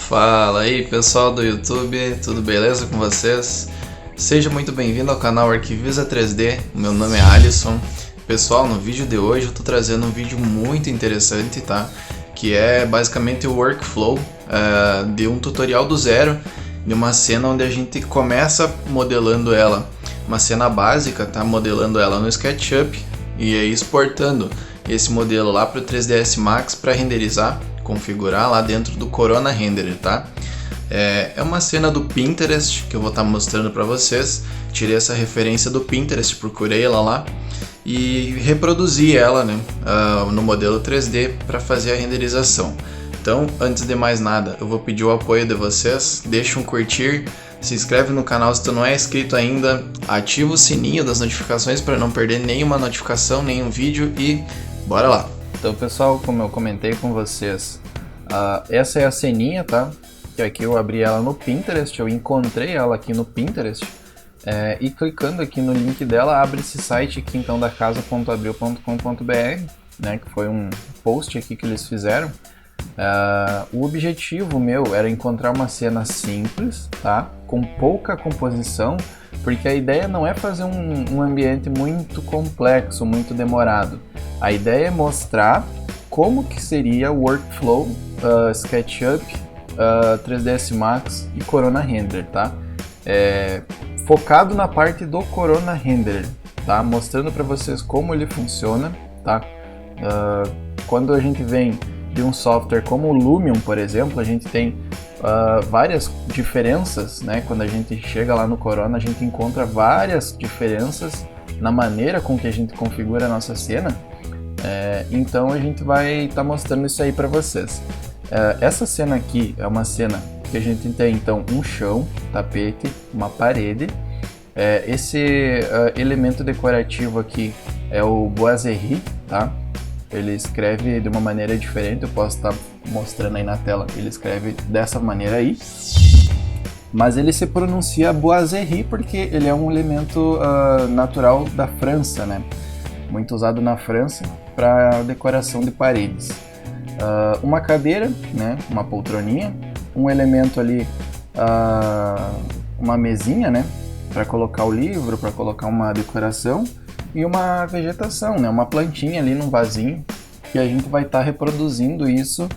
Fala aí pessoal do YouTube, tudo beleza com vocês? Seja muito bem-vindo ao canal Arquivisa 3D, meu nome é Alisson. Pessoal, no vídeo de hoje eu tô trazendo um vídeo muito interessante, tá? Que é basicamente o workflow de um tutorial do zero, de uma cena onde a gente começa modelando ela, uma cena básica, tá? Modelando ela no SketchUp e aí exportando esse modelo lá para o 3ds Max para renderizar, configurar lá dentro do Corona Renderer, tá? É uma cena do Pinterest que eu vou estar mostrando para vocês. Tirei essa referência do Pinterest, procurei ela lá e reproduzi ela, né, no modelo 3D para fazer a renderização. Então, antes de mais nada, eu vou pedir o apoio de vocês, deixa um curtir, se inscreve no canal se tu não é inscrito ainda, ativa o sininho das notificações para não perder nenhuma notificação, nenhum vídeo e bora lá! Então pessoal, como eu comentei com vocês, essa é a ceninha, tá? Que aqui eu abri ela no Pinterest, eu encontrei ela aqui no Pinterest e clicando aqui no link dela abre esse site aqui então da casa.abril.com.br, né? Que foi um post aqui que eles fizeram. O objetivo meu era encontrar uma cena simples, tá? Com pouca composição, porque a ideia não é fazer um ambiente muito complexo, muito demorado. A ideia é mostrar como que seria o workflow SketchUp, 3ds Max e Corona Renderer, tá? Focado na parte do Corona Renderer, tá? Mostrando para vocês como ele funciona, tá? Quando a gente vem de um software como o Lumion, por exemplo, a gente tem várias diferenças, né? Quando a gente chega lá no Corona, a gente encontra várias diferenças na maneira com que a gente configura a nossa cena. Então a gente vai estar mostrando isso aí para vocês. Essa cena aqui é uma cena que a gente tem então um chão, tapete, uma parede. Esse elemento decorativo aqui é o Boiserie, tá? Ele escreve de uma maneira diferente, eu posso estar mostrando aí na tela, ele escreve dessa maneira aí. Mas ele se pronuncia Boiserie porque ele é um elemento natural da França, né? Muito usado na França para decoração de paredes. Uma cadeira, né? Uma poltroninha, um elemento ali, uma mesinha, né? Para colocar o livro, para colocar uma decoração. E uma vegetação, né? Uma plantinha ali num vasinho, que a gente vai estar reproduzindo isso,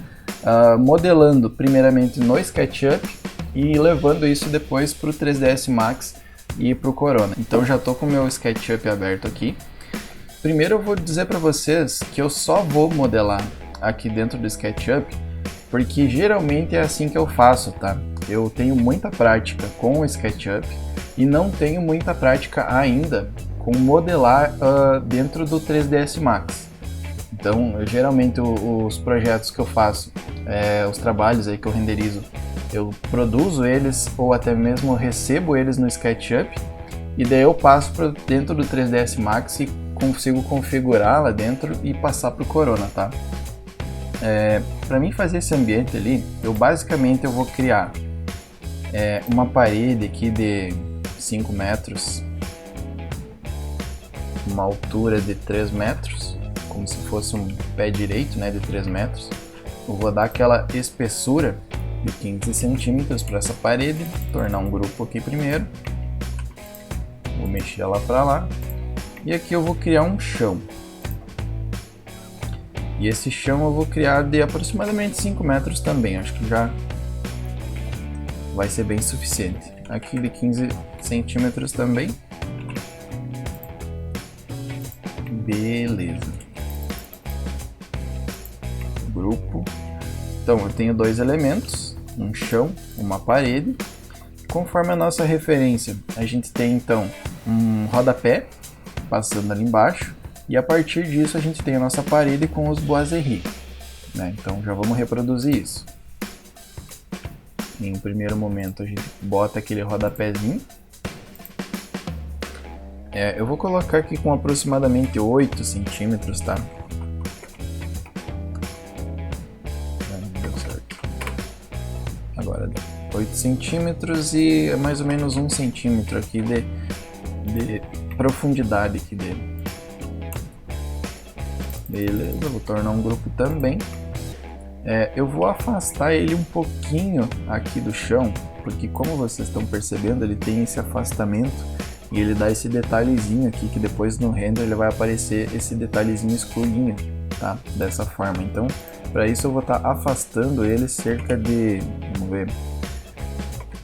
modelando primeiramente no SketchUp e levando isso depois para o 3ds Max e para o Corona. Então já estou com o meu SketchUp aberto aqui. Primeiro eu vou dizer para vocês que eu só vou modelar aqui dentro do SketchUp, porque geralmente é assim que eu faço, tá? Eu tenho muita prática com o SketchUp e não tenho muita prática ainda com modelar dentro do 3ds Max. Então, geralmente os projetos que eu faço, os trabalhos aí que eu renderizo, eu produzo eles ou até mesmo recebo eles no SketchUp e daí eu passo para dentro do 3ds Max e consigo configurar lá dentro e passar para o Corona, tá? Para mim fazer esse ambiente ali, eu vou criar uma parede aqui de 5 metros, uma altura de 3 metros, como se fosse um pé direito, né, de 3 metros. Eu vou dar aquela espessura de 15 centímetros para essa parede, tornar um grupo aqui primeiro, vou mexer ela para lá, e aqui eu vou criar um chão. E esse chão eu vou criar de aproximadamente 5 metros também, acho que já vai ser bem suficiente. Aqui de 15 centímetros também. Beleza. Grupo. Então eu tenho dois elementos, um chão, uma parede. Conforme a nossa referência, a gente tem então um rodapé passando ali embaixo. E a partir disso a gente tem a nossa parede com os Boiserie, né? Então já vamos reproduzir isso. Em um primeiro momento a gente bota aquele rodapézinho. Eu vou colocar aqui com aproximadamente 8 centímetros, tá? Deu certo. Agora deu 8 centímetros e mais ou menos 1 centímetro aqui de profundidade aqui dele. Beleza, vou tornar um grupo também. Eu vou afastar ele um pouquinho aqui do chão, porque como vocês estão percebendo, ele tem esse afastamento e ele dá esse detalhezinho aqui, que depois no render ele vai aparecer esse detalhezinho escurinho, tá? Dessa forma. Então, para isso eu vou estar afastando ele cerca de, vamos ver,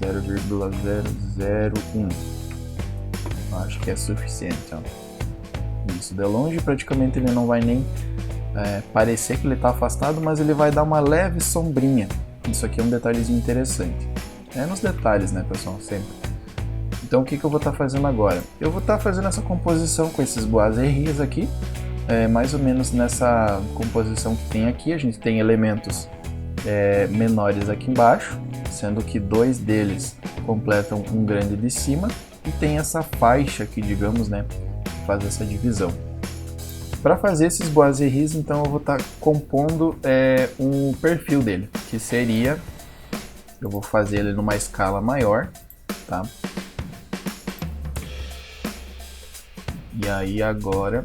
0,001. Acho que é suficiente, ó. Isso, de longe praticamente ele não vai nem parecer que ele está afastado, mas ele vai dar uma leve sombrinha. Isso aqui é um detalhezinho interessante. É nos detalhes, né, pessoal, sempre. Então o que eu vou estar fazendo agora? Eu vou estar fazendo essa composição com esses bois-et-riz aqui, mais ou menos nessa composição que tem aqui. A gente tem elementos menores aqui embaixo, sendo que dois deles completam um grande de cima, e tem essa faixa aqui, digamos, né, que faz essa divisão. Para fazer esses bois-et-riz, então eu vou estar compondo um perfil dele, que seria, eu vou fazer ele numa escala maior, tá? E aí agora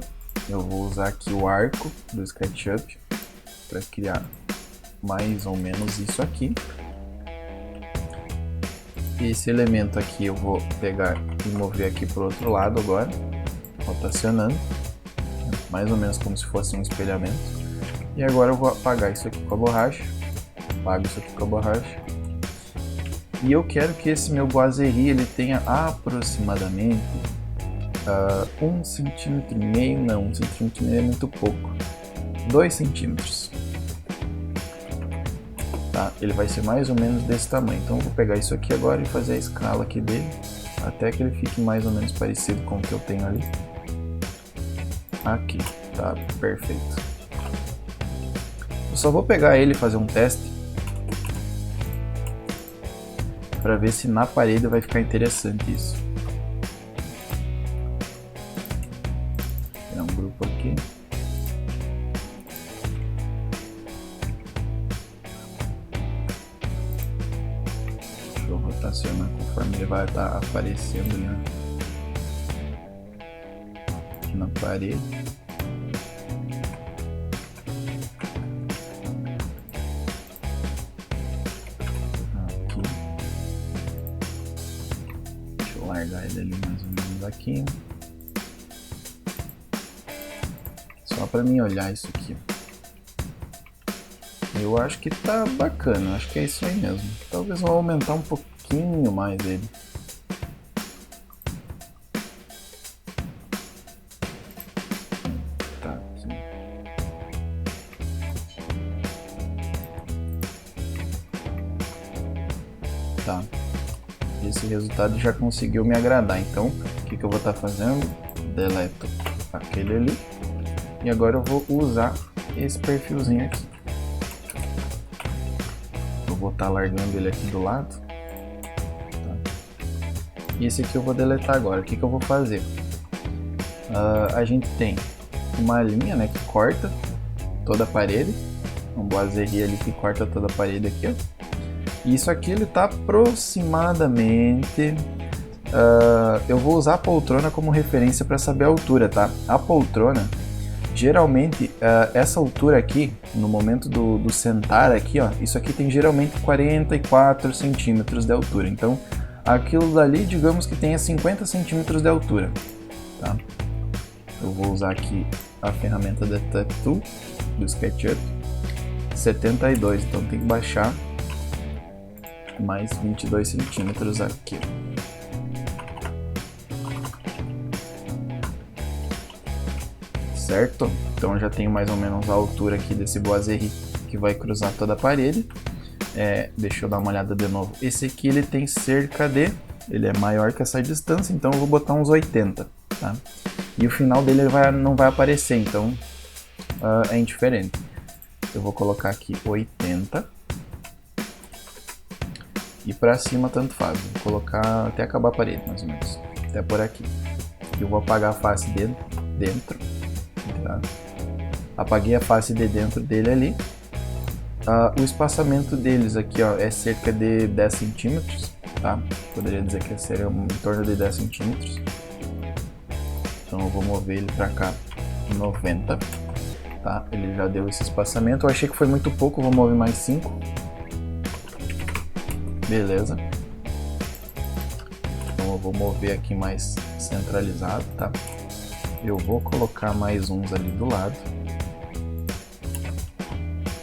eu vou usar aqui o arco do SketchUp para criar mais ou menos isso aqui. Esse elemento aqui eu vou pegar e mover aqui para o outro lado agora, rotacionando, mais ou menos como se fosse um espelhamento. E agora eu vou apagar isso aqui com a borracha, apago isso aqui com a borracha. E eu quero que esse meu bois-et-riz ele tenha aproximadamente 1,5 cm, não, 1,5 cm é muito pouco, 2 centímetros. Tá? Ele vai ser mais ou menos desse tamanho, então eu vou pegar isso aqui agora e fazer a escala aqui dele, até que ele fique mais ou menos parecido com o que eu tenho ali. Aqui, tá perfeito. Eu só vou pegar ele e fazer um teste, para ver se na parede vai ficar interessante isso. Vou criar um grupo aqui. Deixa eu rotacionar conforme ele vai estar aparecendo, né, aqui na parede. Aqui. Deixa eu largar ele ali mais ou menos aqui. Só para mim olhar isso aqui. Eu acho que tá bacana, acho que é isso aí mesmo. Talvez eu vou aumentar um pouquinho mais ele. Tá aqui. Tá. Esse resultado já conseguiu me agradar. Então, o que eu vou estar fazendo? Deleto aquele ali. E agora eu vou usar esse perfilzinho aqui. Eu vou estar largando ele aqui do lado. Tá. E esse aqui eu vou deletar agora. O que eu vou fazer? A gente tem uma linha, né, que corta toda a parede. Um bois-et-riz ali que corta toda a parede aqui, ó. E isso aqui ele tá aproximadamente... eu vou usar a poltrona como referência para saber a altura, tá? A poltrona, geralmente, essa altura aqui, no momento do sentar aqui, ó, isso aqui tem geralmente 44 centímetros de altura. Então, aquilo dali, digamos que tenha 50 centímetros de altura, tá? Eu vou usar aqui a ferramenta Detect Tool do SketchUp, 72, então tem que baixar mais 22 centímetros aqui. Certo? Então eu já tenho mais ou menos a altura aqui desse bois-et-riz que vai cruzar toda a parede. Deixa eu dar uma olhada de novo. Esse aqui ele tem cerca de... ele é maior que essa distância, então eu vou botar uns 80, tá? E o final dele não vai aparecer, então é indiferente. Eu vou colocar aqui 80. E para cima tanto faz. Vou colocar até acabar a parede, mais ou menos. Até por aqui. Eu vou apagar a face dentro. Tá? Apaguei a face de dentro dele ali. O espaçamento deles aqui, ó, é cerca de 10 centímetros, tá? Poderia dizer que seria em torno de 10 centímetros. Então eu vou mover ele para cá 90. tá? Ele já deu esse espaçamento. Eu achei que foi muito pouco, vou mover mais 5. Beleza. Então eu vou mover aqui mais centralizado, tá? Eu vou colocar mais uns ali do lado.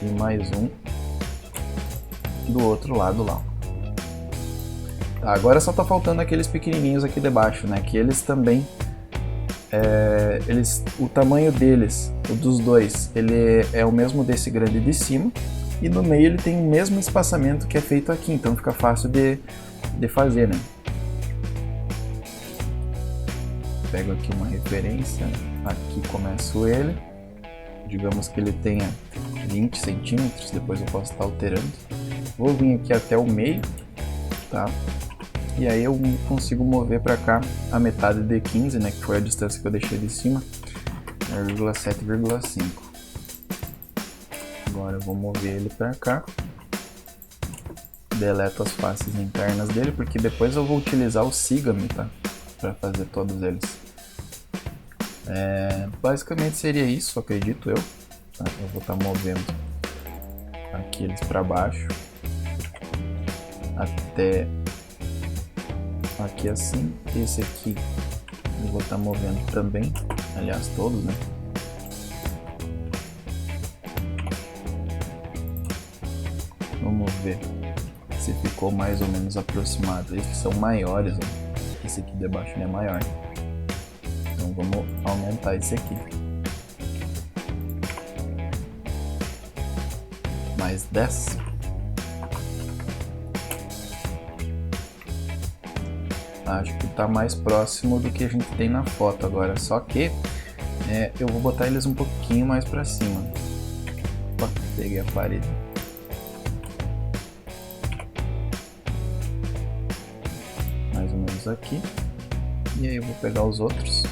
E mais um do outro lado lá. Tá, agora só tá faltando aqueles pequenininhos aqui debaixo, né? Que eles também... o tamanho deles, o dos dois, ele é o mesmo desse grande de cima. E no meio ele tem o mesmo espaçamento que é feito aqui. Então fica fácil de fazer, né? Pego aqui uma referência. Aqui começo ele. Digamos que ele tenha 20 centímetros. Depois eu posso estar alterando. Vou vir aqui até o meio, tá? E aí eu consigo mover para cá a metade de 15, né? Que foi a distância que eu deixei de cima. 0,7,5. Agora eu vou mover ele para cá. Deleto as faces internas dele, porque depois eu vou utilizar o Sigame, tá? Para fazer todos eles. Basicamente seria isso, acredito eu. Tá? Eu vou estar movendo aqui eles para baixo. Até aqui assim. Esse aqui eu vou estar movendo também. Aliás, todos, né? Vamos ver se ficou mais ou menos aproximado. Esses são maiores, ó. Esse aqui de baixo é maior. Então vamos aumentar esse aqui. Mais 10. Acho que tá mais próximo do que a gente tem na foto agora. Só que eu vou botar eles um pouquinho mais pra cima. Opa, peguei a parede. Mais ou menos aqui. E aí eu vou pegar os outros.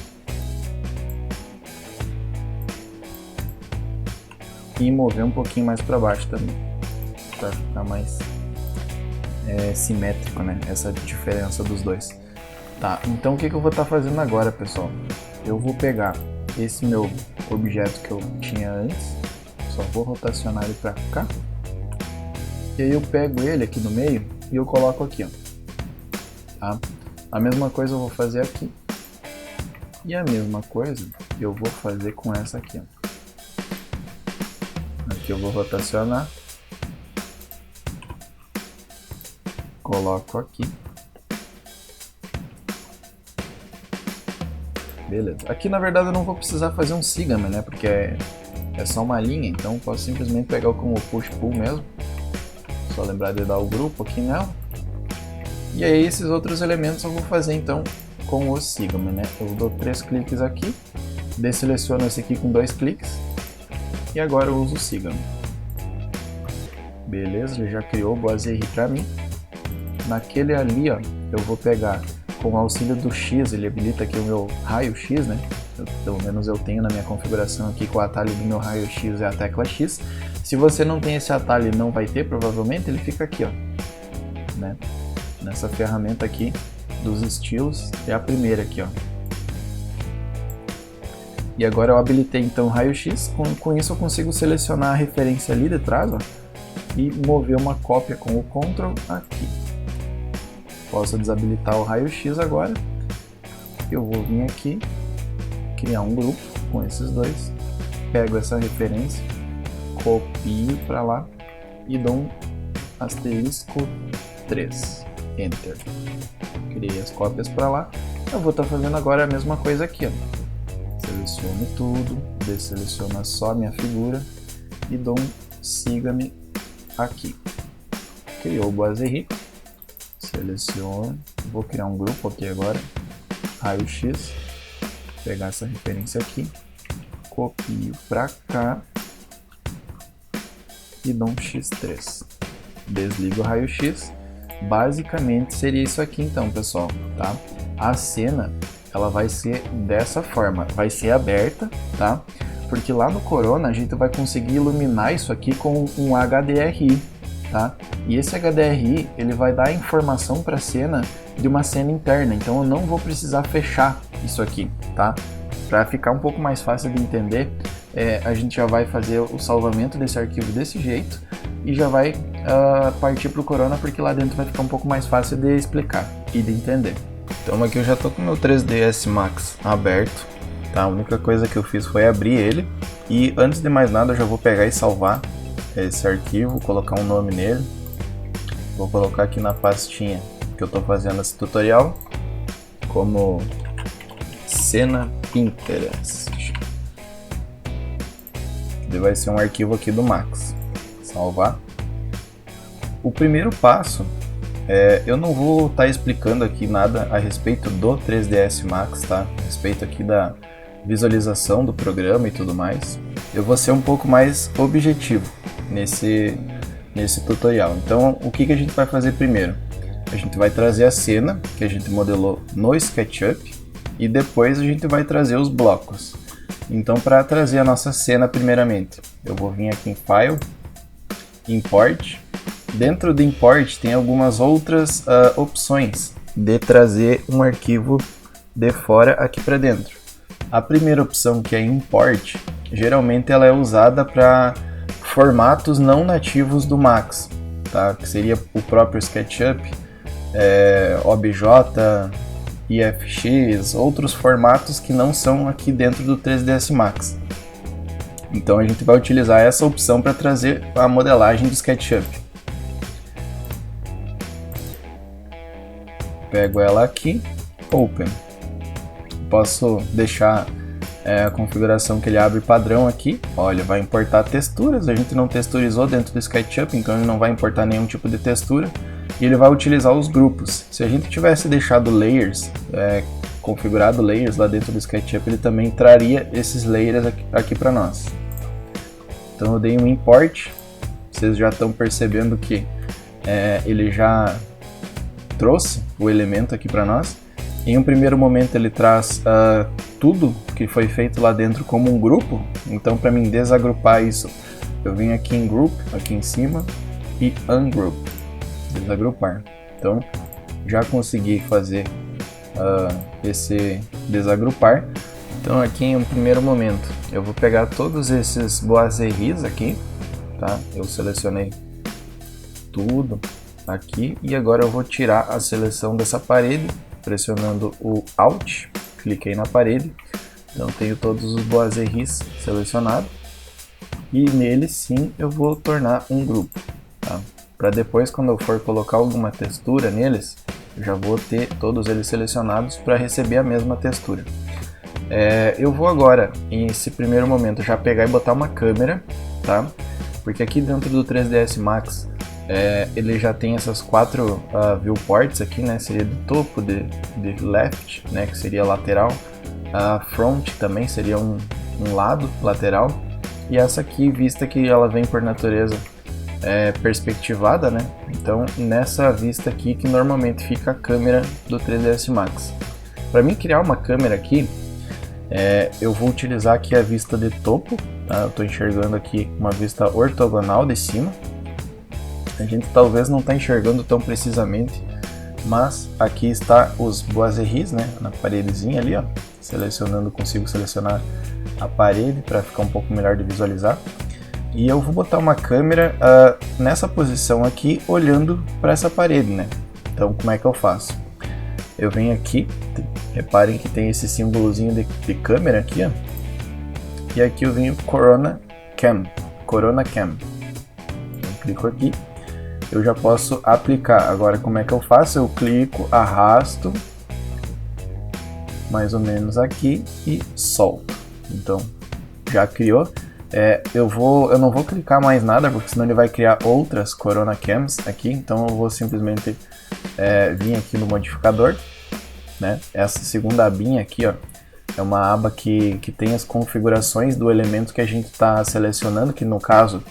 E mover um pouquinho mais pra baixo também. Pra ficar mais simétrico, né? Essa diferença dos dois. Tá, então o que eu vou estar fazendo agora, pessoal? Eu vou pegar esse meu objeto que eu tinha antes. Só vou rotacionar ele pra cá. E aí eu pego ele aqui no meio e eu coloco aqui, ó. Tá? A mesma coisa eu vou fazer aqui. E a mesma coisa eu vou fazer com essa aqui, ó. Aqui eu vou rotacionar. Coloco aqui. Beleza. Aqui na verdade eu não vou precisar fazer um Sigame, né? Porque é só uma linha, então eu posso simplesmente pegar como push-pull mesmo. Só lembrar de dar o grupo aqui nela. E aí esses outros elementos eu vou fazer então com o Sigame, né? Eu dou 3 cliques aqui, desseleciono esse aqui com 2 cliques e agora eu uso o Sigame. Beleza, ele já criou o Boisé para mim. Naquele ali, ó, eu vou pegar com o auxílio do X, ele habilita aqui o meu raio X, né? Pelo menos eu tenho na minha configuração aqui que o atalho do meu raio X é a tecla X. Se você não tem esse atalho e não vai ter, provavelmente ele fica aqui, ó, né? Nessa ferramenta aqui dos estilos, é a primeira aqui, ó. E agora eu habilitei então o raio-x, com isso eu consigo selecionar a referência ali de trás, ó, e mover uma cópia com o Ctrl aqui. Posso desabilitar o raio-x agora. Eu vou vir aqui, criar um grupo com esses dois, pego essa referência, copio para lá e dou um asterisco 3. Enter. Criei as cópias para lá. Eu vou estar fazendo agora a mesma coisa aqui, ó. Seleciono tudo, desseleciono só a minha figura e dou um Sigame aqui. Criou o Boisé. Seleciono, vou criar um grupo aqui agora, raio-x, pegar essa referência aqui, copio para cá e dou um x3. Desligo o raio-x. Basicamente seria isso aqui então, pessoal, tá? A cena ela vai ser dessa forma, vai ser aberta, tá? Porque lá no Corona a gente vai conseguir iluminar isso aqui com um HDRI, tá? E esse HDRI ele vai dar informação para a cena de uma cena interna, então eu não vou precisar fechar isso aqui, tá? Para ficar um pouco mais fácil de entender, a gente já vai fazer o salvamento desse arquivo desse jeito e já vai partir para o Corona, porque lá dentro vai ficar um pouco mais fácil de explicar e de entender. Então aqui eu já estou com o meu 3ds Max aberto, tá? A única coisa que eu fiz foi abrir ele, e antes de mais nada eu já vou pegar e salvar esse arquivo, colocar um nome nele. Vou colocar aqui na pastinha que eu estou fazendo esse tutorial como cena Pinterest. Ele vai ser um arquivo aqui do Max. Salvar. O primeiro passo, eu não vou estar explicando aqui nada a respeito do 3ds Max, tá? A respeito aqui da visualização do programa e tudo mais. Eu vou ser um pouco mais objetivo nesse tutorial. Então, o que a gente vai fazer primeiro? A gente vai trazer a cena que a gente modelou no SketchUp e depois a gente vai trazer os blocos. Então, para trazer a nossa cena primeiramente, eu vou vir aqui em File, Import. Dentro do Import tem algumas outras opções de trazer um arquivo de fora aqui para dentro. A primeira opção, que é Import, geralmente ela é usada para formatos não nativos do Max, tá? Que seria o próprio SketchUp, OBJ, IFX, outros formatos que não são aqui dentro do 3ds Max. Então a gente vai utilizar essa opção para trazer a modelagem do SketchUp. Pego ela aqui, Open. Posso deixar a configuração que ele abre padrão aqui. Olha, vai importar texturas. A gente não texturizou dentro do SketchUp, então ele não vai importar nenhum tipo de textura. E ele vai utilizar os grupos. Se a gente tivesse deixado layers, configurado layers lá dentro do SketchUp, ele também traria esses layers aqui para nós. Então eu dei um import. Vocês já estão percebendo que ele já trouxe o elemento aqui para nós. Em um primeiro momento ele traz tudo que foi feito lá dentro como um grupo. Então, para mim desagrupar isso, eu venho aqui em Group, aqui em cima, e Ungroup, desagrupar. Então já consegui fazer esse desagrupar. Então aqui em um primeiro momento eu vou pegar todos esses boiseries aqui, tá? Eu selecionei tudo aqui e agora eu vou tirar a seleção dessa parede pressionando o Alt, cliquei na parede. Então tenho todos os boiseries selecionados e neles sim eu vou tornar um grupo, tá? Para depois, quando eu for colocar alguma textura neles, eu já vou ter todos eles selecionados para receber a mesma textura. Eu vou agora, nesse primeiro momento, já pegar e botar uma câmera, tá? Porque aqui dentro do 3ds Max, ele já tem essas 4 viewports aqui, né? Seria do topo, de left, né? Que seria lateral. A front também seria um lado lateral. E essa aqui, vista que ela vem por natureza perspectivada, né? Então nessa vista aqui que normalmente fica a câmera do 3ds Max. Para mim criar uma câmera aqui, eu vou utilizar aqui a vista de topo, tá? Eu estou enxergando aqui uma vista ortogonal de cima. A gente talvez não está enxergando tão precisamente, mas aqui está os boiseries, né? Na paredezinha ali, ó. Selecionando, consigo selecionar a parede para ficar um pouco melhor de visualizar. E eu vou botar uma câmera nessa posição aqui, olhando para essa parede, né? Então, como é que eu faço? Eu venho aqui, reparem que tem esse símbolozinho de câmera aqui, ó. E aqui eu venho Corona Cam. Eu clico aqui, eu já posso aplicar. Agora, como é que eu faço? Eu clico, arrasto, mais ou menos aqui, e solto. Então, já criou. Eu não vou clicar mais nada, porque senão ele vai criar outras Corona Cams aqui. Então eu vou simplesmente vir aqui no modificador, né? Essa segunda abinha aqui, ó, é uma aba que tem as configurações do elemento que a gente está selecionando, que no caso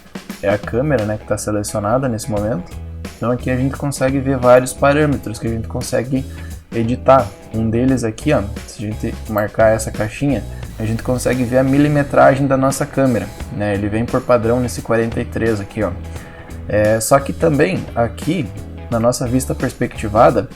é a câmera, né, que está selecionada nesse momento. Então aqui a gente consegue ver vários parâmetros que a gente consegue editar. Um deles aqui, ó, se a gente marcar essa caixinha, a gente consegue ver a milimetragem da nossa câmera, né? Ele vem por padrão nesse 43 aqui, ó. Só que também aqui na nossa vista perspectivada,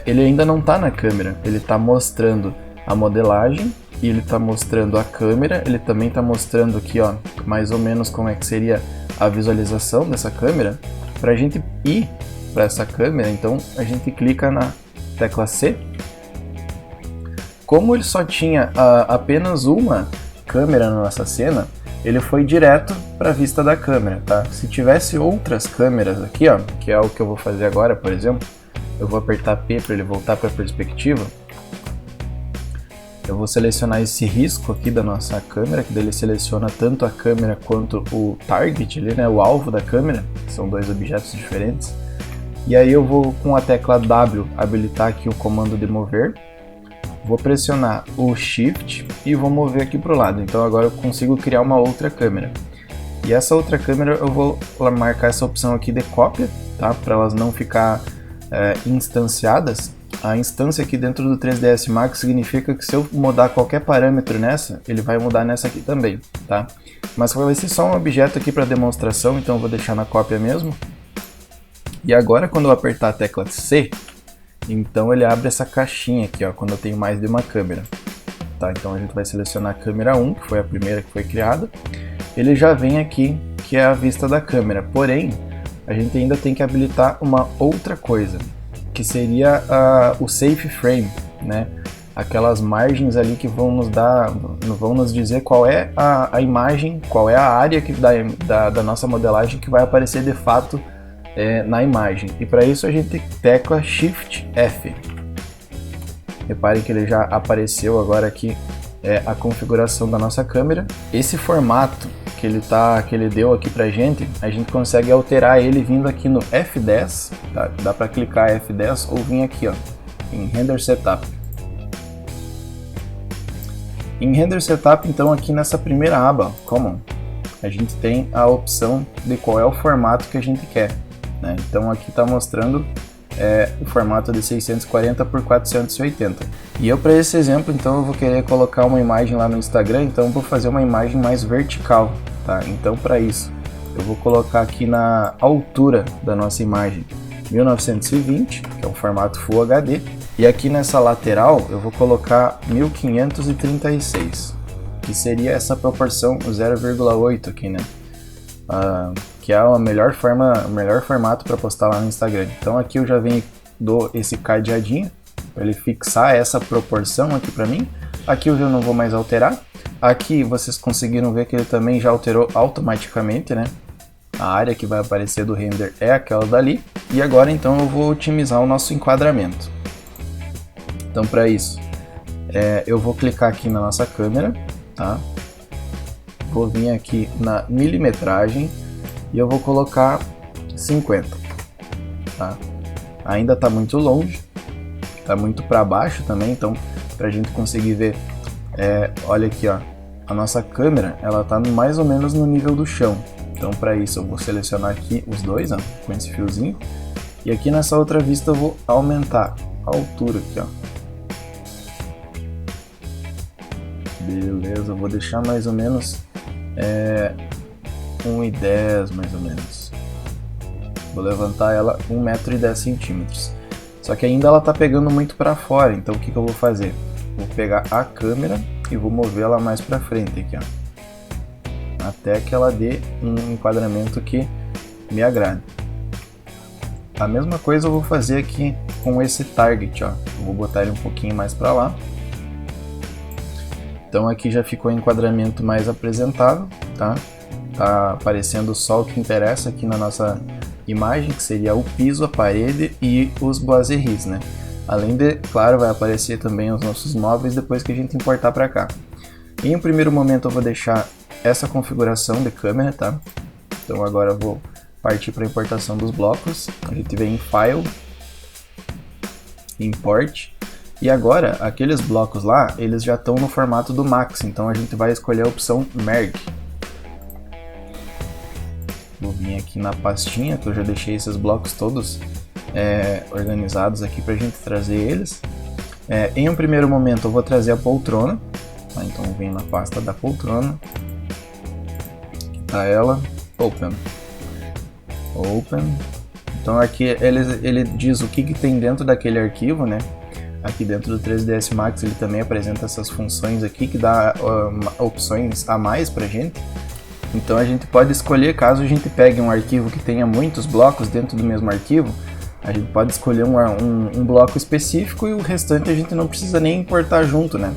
ele ainda não está na câmera, ele está mostrando a modelagem e ele está mostrando a câmera, ele também está mostrando aqui, ó, mais ou menos como é que seria a visualização dessa câmera. Para a gente ir para essa câmera, então a gente clica na tecla C. Como ele só tinha apenas uma câmera na nossa cena, ele foi direto para a vista da câmera, tá? Se tivesse outras câmeras aqui, ó, que é o que eu vou fazer agora, por exemplo, eu vou apertar P para ele voltar para a perspectiva. Eu vou selecionar esse risco aqui da nossa câmera, que daí ele seleciona tanto a câmera quanto o target ali, né, o alvo da câmera, que são dois objetos diferentes. E aí eu vou com a tecla W habilitar aqui o comando de mover. Vou pressionar o Shift e vou mover aqui para o lado. Então agora eu consigo criar uma outra câmera. E essa outra câmera eu vou marcar essa opção aqui de cópia, tá? Para elas não ficar instanciadas. A instância aqui dentro do 3ds Max significa que se eu mudar qualquer parâmetro nessa, ele vai mudar nessa aqui também, tá? Mas vai ser só um objeto aqui para demonstração, então eu vou deixar na cópia mesmo. E agora quando eu apertar a tecla C, então ele abre essa caixinha aqui, ó, quando eu tenho mais de uma câmera. Tá, então a gente vai selecionar a câmera 1, que foi a primeira que foi criada. Ele já vem aqui, que é a vista da câmera, porém, a gente ainda tem que habilitar uma outra coisa, que seria o Safe Frame, né? Aquelas margens ali que vão nos dizer qual é a imagem, qual é a área da nossa modelagem que vai aparecer de fato na imagem. E para isso a gente tecla Shift F. Reparem que ele já apareceu agora aqui a configuração da nossa câmera. Esse formato que ele deu aqui pra gente, a gente consegue alterar ele vindo aqui no F10, tá? Dá para clicar F10 ou vir aqui, ó, em Render Setup. Em Render Setup, então, aqui nessa primeira aba, Common, a gente tem a opção de qual é o formato que a gente quer, né? Então aqui está mostrando o formato de 640 por 480. E eu, para esse exemplo, então eu vou querer colocar uma imagem lá no Instagram, então eu vou fazer uma imagem mais vertical, tá? Então para isso eu vou colocar aqui na altura da nossa imagem 1920, que é um formato Full HD, e aqui nessa lateral eu vou colocar 1536, que seria essa proporção 0,8 aqui, né? Que é o melhor formato para postar lá no Instagram. Então aqui eu já venho, dou esse cadeadinho para ele fixar essa proporção aqui para mim. Aqui eu já não vou mais alterar. Aqui vocês conseguiram ver que ele também já alterou automaticamente, né? A área que vai aparecer do render é aquela dali. E agora então eu vou otimizar o nosso enquadramento. Então para isso, eu vou clicar aqui na nossa câmera, tá? Vou vir aqui na milimetragem e eu vou colocar 50, tá? Ainda está muito longe, está muito para baixo também, então para a gente conseguir ver, olha aqui, ó, a nossa câmera ela está mais ou menos no nível do chão. Então para isso eu vou selecionar aqui os dois, ó, com esse fiozinho, e aqui nessa outra vista eu vou aumentar a altura aqui, ó. Beleza, eu vou deixar mais ou menos 1,10 mais ou menos. Vou levantar ela 1,10 m. Só que ainda ela tá pegando muito para fora, então o que eu vou fazer? Vou pegar a câmera e vou mover ela mais para frente aqui, ó, até que ela dê um enquadramento que me agrade. A mesma coisa eu vou fazer aqui com esse target, ó. Eu vou botar ele um pouquinho mais para lá. Então aqui já ficou o enquadramento mais apresentável, tá? Tá aparecendo só o que interessa aqui na nossa imagem, que seria o piso, a parede e os boiseries, né? Além de, claro, vai aparecer também os nossos móveis depois que a gente importar para cá. Em um primeiro momento eu vou deixar essa configuração de câmera, tá? Então agora eu vou partir para a importação dos blocos. A gente vem em File, Import. E agora, aqueles blocos lá, eles já estão no formato do Max, então a gente vai escolher a opção Merge. Vou vir aqui na pastinha, que eu já deixei esses blocos todos organizados aqui para a gente trazer eles. Em um primeiro momento eu vou trazer a poltrona, tá? Então eu venho na pasta da poltrona, aqui tá ela, Open. Então aqui ele diz o que tem dentro daquele arquivo, né? aqui dentro do 3ds Max ele também apresenta essas funções aqui que dá opções a mais pra gente. Então a gente pode escolher, caso a gente pegue um arquivo que tenha muitos blocos dentro do mesmo arquivo, a gente pode escolher um bloco específico e o restante a gente não precisa nem importar junto, né?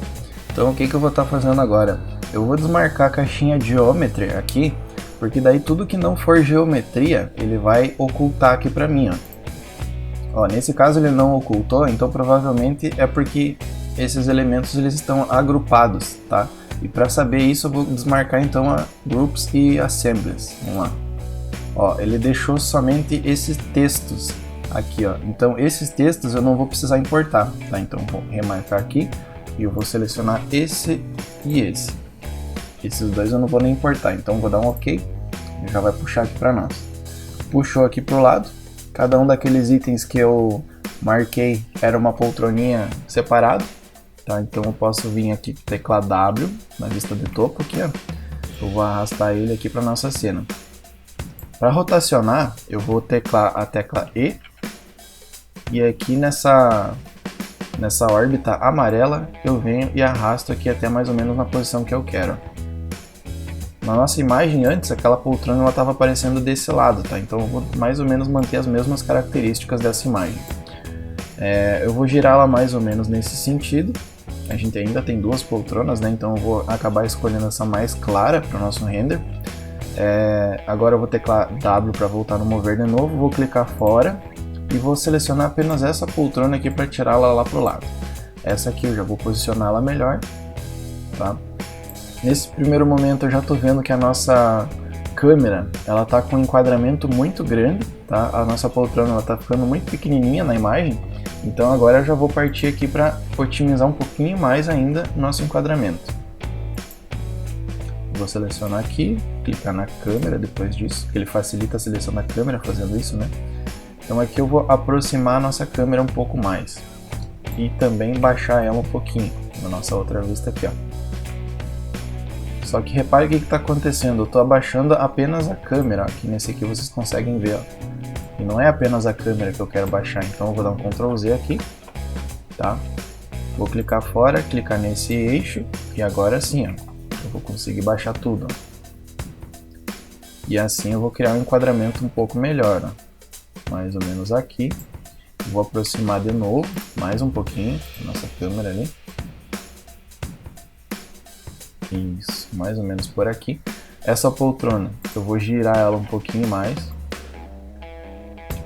Então o que eu vou estar fazendo agora? Eu vou desmarcar a caixinha Geometry aqui, porque daí tudo que não for geometria, ele vai ocultar aqui pra mim, ó. Nesse caso ele não ocultou, então provavelmente é porque esses elementos eles estão agrupados, tá? E para saber isso eu vou desmarcar então a Groups e Assemblies. Vamos lá. Ó, ele deixou somente esses textos aqui, ó. Então esses textos eu não vou precisar importar, tá? Então vou remarcar aqui e eu vou selecionar esse e esse. Esses dois eu não vou nem importar, então vou dar um OK e já vai puxar aqui para nós. Puxou aqui pro lado. Cada um daqueles itens que eu marquei era uma poltroninha separado, tá? Então eu posso vir aqui com o teclado W na vista de topo aqui, ó. Eu vou arrastar ele aqui para nossa cena. Para rotacionar, eu vou teclar a tecla E e aqui nessa órbita amarela eu venho e arrasto aqui até mais ou menos na posição que eu quero. Na nossa imagem antes, aquela poltrona ela estava aparecendo desse lado, tá? Então eu vou mais ou menos manter as mesmas características dessa imagem. Eu vou girá-la mais ou menos nesse sentido. A gente ainda tem duas poltronas, né? Então eu vou acabar escolhendo essa mais clara para o nosso render. Agora eu vou teclar W para voltar no mover de novo, vou clicar fora e vou selecionar apenas essa poltrona aqui para tirá-la lá para o lado. Essa aqui eu já vou posicioná-la melhor, tá? Nesse primeiro momento eu já estou vendo que a nossa câmera ela tá com um enquadramento muito grande, tá? A nossa poltrona ela tá ficando muito pequenininha na imagem, então agora eu já vou partir aqui para otimizar um pouquinho mais ainda o nosso enquadramento. Vou selecionar aqui, clicar na câmera depois disso, porque ele facilita a seleção da câmera fazendo isso, né? Então aqui eu vou aproximar a nossa câmera um pouco mais e também baixar ela um pouquinho na nossa outra vista aqui, ó. Só que repare o que está acontecendo, eu estou abaixando apenas a câmera, aqui nesse aqui vocês conseguem ver, ó. E não é apenas a câmera que eu quero baixar, então eu vou dar um Ctrl Z aqui, tá? Vou clicar fora, clicar nesse eixo e agora sim, ó, eu vou conseguir baixar tudo, ó. E assim eu vou criar um enquadramento um pouco melhor, ó. Mais ou menos aqui. Vou aproximar de novo, mais um pouquinho, a nossa câmera ali. Isso, mais ou menos por aqui. Essa poltrona, eu vou girar ela um pouquinho mais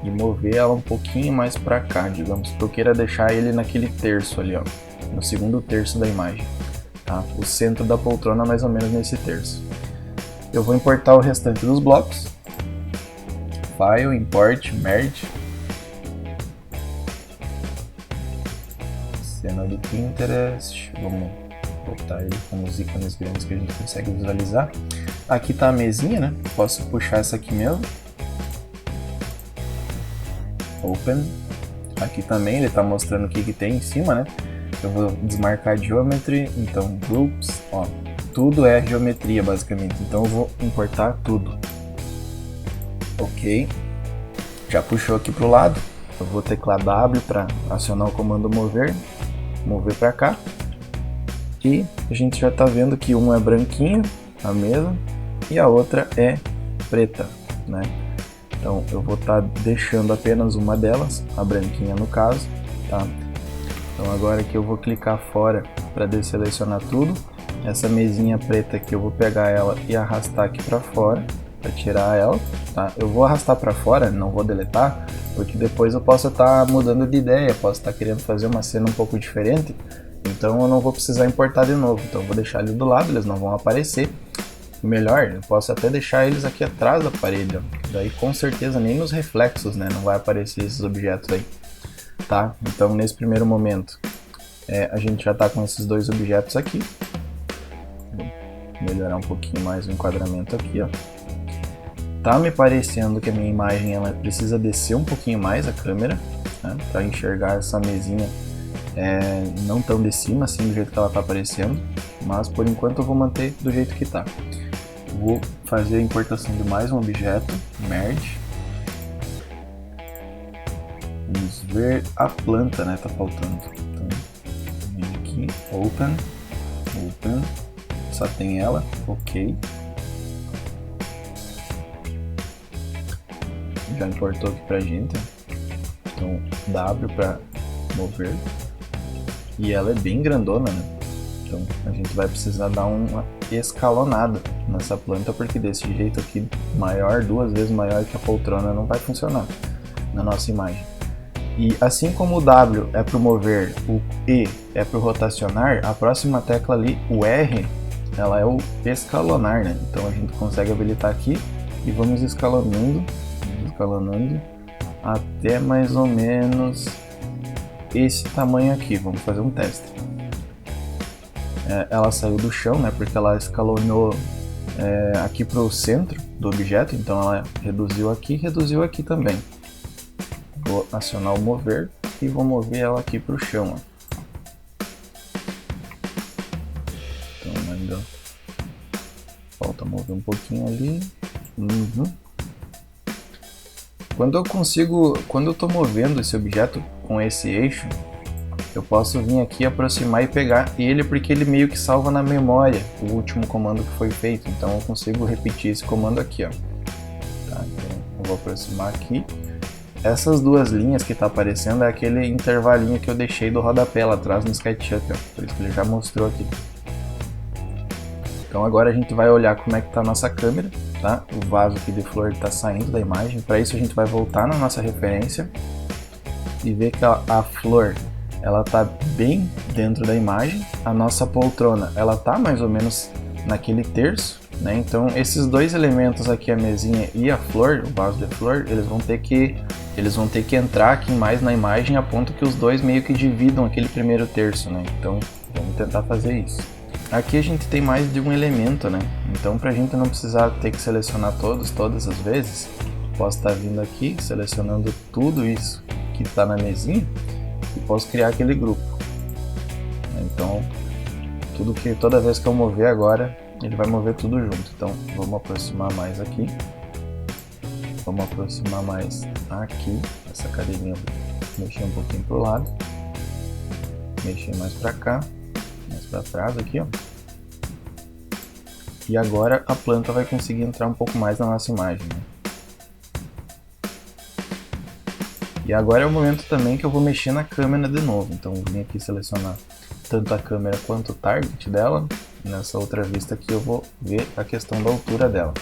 e mover ela um pouquinho mais para cá, digamos que eu queira deixar ele naquele terço ali, ó, no segundo terço da imagem, tá? O centro da poltrona mais ou menos nesse terço. Eu vou importar o restante dos blocos. File, Import, Merge. Cena do Pinterest, vamos botar ele com os ícones grandes que a gente consegue visualizar. Aqui tá a mesinha, né? Posso puxar essa aqui mesmo. Open. Aqui também ele tá mostrando o que tem em cima, né? Eu vou desmarcar Geometry, então Groups, ó. Tudo é geometria basicamente, então eu vou importar tudo. Ok. Já puxou aqui pro lado. Eu vou teclar W para acionar o comando mover para cá. E a gente já está vendo que uma é branquinha, a mesa, e a outra é preta, né? Então eu vou estar deixando apenas uma delas, a branquinha no caso, tá? Então agora que eu vou clicar fora para desselecionar tudo. Essa mesinha preta aqui eu vou pegar ela e arrastar aqui para fora para tirar ela, tá? Eu vou arrastar para fora, não vou deletar, porque depois eu posso estar mudando de ideia, posso estar querendo fazer uma cena um pouco diferente. Então eu não vou precisar importar de novo, então eu vou deixar ali do lado, eles não vão aparecer. Melhor, eu posso até deixar eles aqui atrás da parede, ó. Daí com certeza nem nos reflexos, né, não vai aparecer esses objetos aí, tá? Então nesse primeiro momento a gente já está com esses dois objetos aqui. Vou melhorar um pouquinho mais o enquadramento aqui, ó. Tá me parecendo que a minha imagem ela precisa descer um pouquinho mais a câmera, né, para enxergar essa mesinha não tão de cima, assim, do jeito que ela está aparecendo, mas por enquanto eu vou manter do jeito que está. Vou fazer a importação de mais um objeto, Merge. Vamos ver a planta, né, tá faltando. Então aqui, Open, só tem ela, ok. Já importou aqui pra gente, então W para mover, e ela é bem grandona, né? Então a gente vai precisar dar uma escalonada nessa planta, porque desse jeito aqui, maior, 2 vezes maior que a poltrona, não vai funcionar na nossa imagem. E assim como o W é para mover, o E é para rotacionar, a próxima tecla ali, o R, ela é o escalonar, né? Então a gente consegue habilitar aqui e vamos escalonando até mais ou menos esse tamanho aqui. Vamos fazer um teste. Ela saiu do chão, né? Porque ela escalonou aqui para o centro do objeto, então ela reduziu aqui também. Vou acionar o mover e vou mover ela aqui para o chão. Ó. Então ainda falta mover um pouquinho ali. Quando eu estou movendo esse objeto com esse eixo, eu posso vir aqui aproximar e pegar ele, porque ele meio que salva na memória o último comando que foi feito. Então eu consigo repetir esse comando aqui, ó. Tá, então eu vou aproximar aqui. Essas 2 linhas que está aparecendo é aquele intervalinho que eu deixei do rodapé lá atrás no SketchUp, ó. Por isso que ele já mostrou aqui. Então agora a gente vai olhar como é que está a nossa câmera, tá? O vaso aqui de flor está saindo da imagem. Para isso a gente vai voltar na nossa referência e ver que a flor, ela está bem dentro da imagem. A nossa poltrona, ela está mais ou menos naquele terço, né? Então esses 2 elementos aqui, a mesinha e a flor, o vaso de flor, eles vão ter que entrar aqui mais na imagem, a ponto que os 2 meio que dividam aquele primeiro terço, né? Então vamos tentar fazer isso. Aqui a gente tem mais de um elemento, né? Então para a gente não precisar ter que selecionar todas as vezes, posso estar vindo aqui, selecionando tudo isso que está na mesinha e posso criar aquele grupo. Então toda vez que eu mover agora, ele vai mover tudo junto. Então vamos aproximar mais aqui, vamos aproximar mais aqui, essa cadeirinha, mexer um pouquinho para o lado, mexer mais para cá, mais para trás aqui, ó. E agora a planta vai conseguir entrar um pouco mais na nossa imagem, né? E agora é o momento também que eu vou mexer na câmera de novo. Então eu vim aqui selecionar tanto a câmera quanto o target dela. Nessa outra vista aqui eu vou ver a questão da altura dela.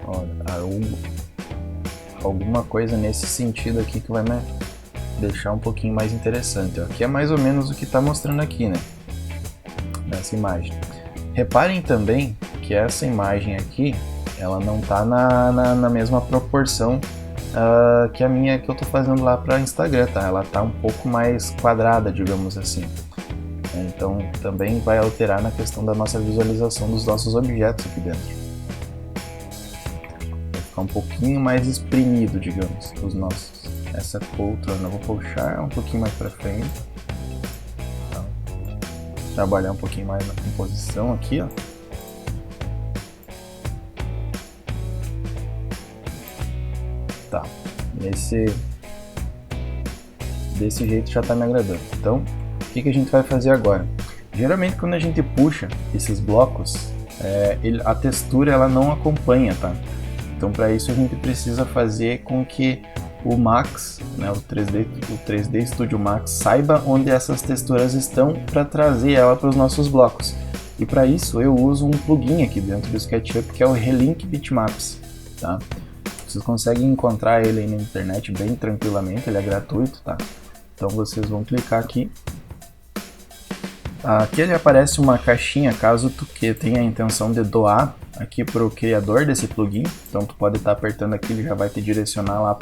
Olha, alguma coisa nesse sentido aqui que vai me deixar um pouquinho mais interessante. Ó. Aqui é mais ou menos o que está mostrando aqui, né? Nessa imagem. Reparem também que essa imagem aqui, ela não está na mesma proporção que a minha que eu estou fazendo lá para Instagram, tá? Ela está um pouco mais quadrada, digamos assim. Então também vai alterar na questão da nossa visualização dos nossos objetos aqui dentro. Vai ficar um pouquinho mais espremido, digamos, os nossos. Essa poltrona eu vou puxar um pouquinho mais para frente. Então, trabalhar um pouquinho mais na composição aqui, ó. Tá, desse jeito já tá me agradando. Então, o que a gente vai fazer agora? Geralmente quando a gente puxa esses blocos, a textura ela não acompanha, tá? Então para isso a gente precisa fazer com que o Max, né, o 3D Studio Max, saiba onde essas texturas estão para trazer ela para os nossos blocos. E para isso eu uso um plugin aqui dentro do SketchUp que é o Relink Bitmaps, tá? Vocês conseguem encontrar ele aí na internet bem tranquilamente, ele é gratuito, tá? Então vocês vão clicar aqui. Aqui ele aparece uma caixinha caso tu que tenha a intenção de doar aqui para o criador desse plugin. Então tu pode estar apertando aqui, ele já vai te direcionar lá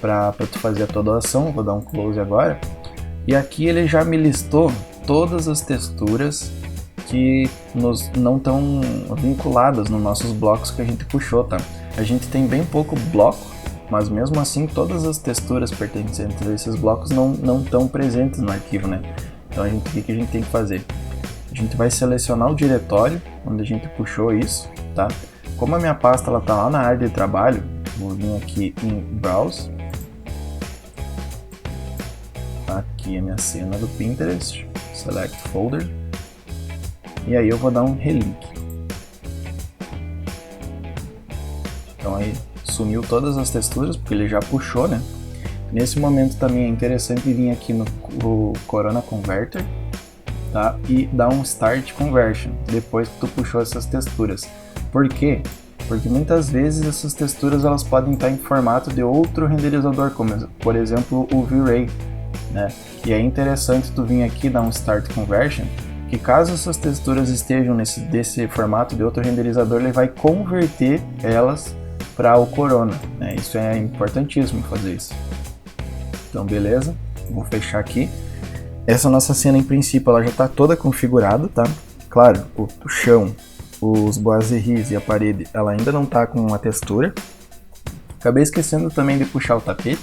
para tu fazer a tua doação. Vou dar um close agora. E aqui ele já me listou todas as texturas que não estão vinculadas nos nossos blocos que a gente puxou, tá? A gente tem bem pouco bloco, mas mesmo assim todas as texturas pertencentes a esses blocos não estão presentes no arquivo, né? Então o que a gente tem que fazer? A gente vai selecionar o diretório onde a gente puxou isso, tá? Como a minha pasta ela tá lá na área de trabalho, vou vir aqui em Browse. aqui a minha cena do Pinterest, Select Folder, e aí eu vou dar um relink. Então aí sumiu todas as texturas, porque ele já puxou, né? Nesse momento também é interessante vir aqui no Corona Converter, tá? E dar um Start Conversion, depois que tu puxou essas texturas. Por quê? Porque muitas vezes essas texturas elas podem estar em formato de outro renderizador, como por exemplo o V-Ray, né? E é interessante tu vir aqui dar um Start Conversion, que caso essas texturas estejam desse formato de outro renderizador, ele vai converter elas para o Corona, né? Isso é importantíssimo fazer isso. Então beleza, vou fechar aqui. Essa nossa cena em princípio ela já está toda configurada, tá? Claro, o chão, os boiseries e a parede ela ainda não está com uma textura. Acabei esquecendo também de puxar o tapete.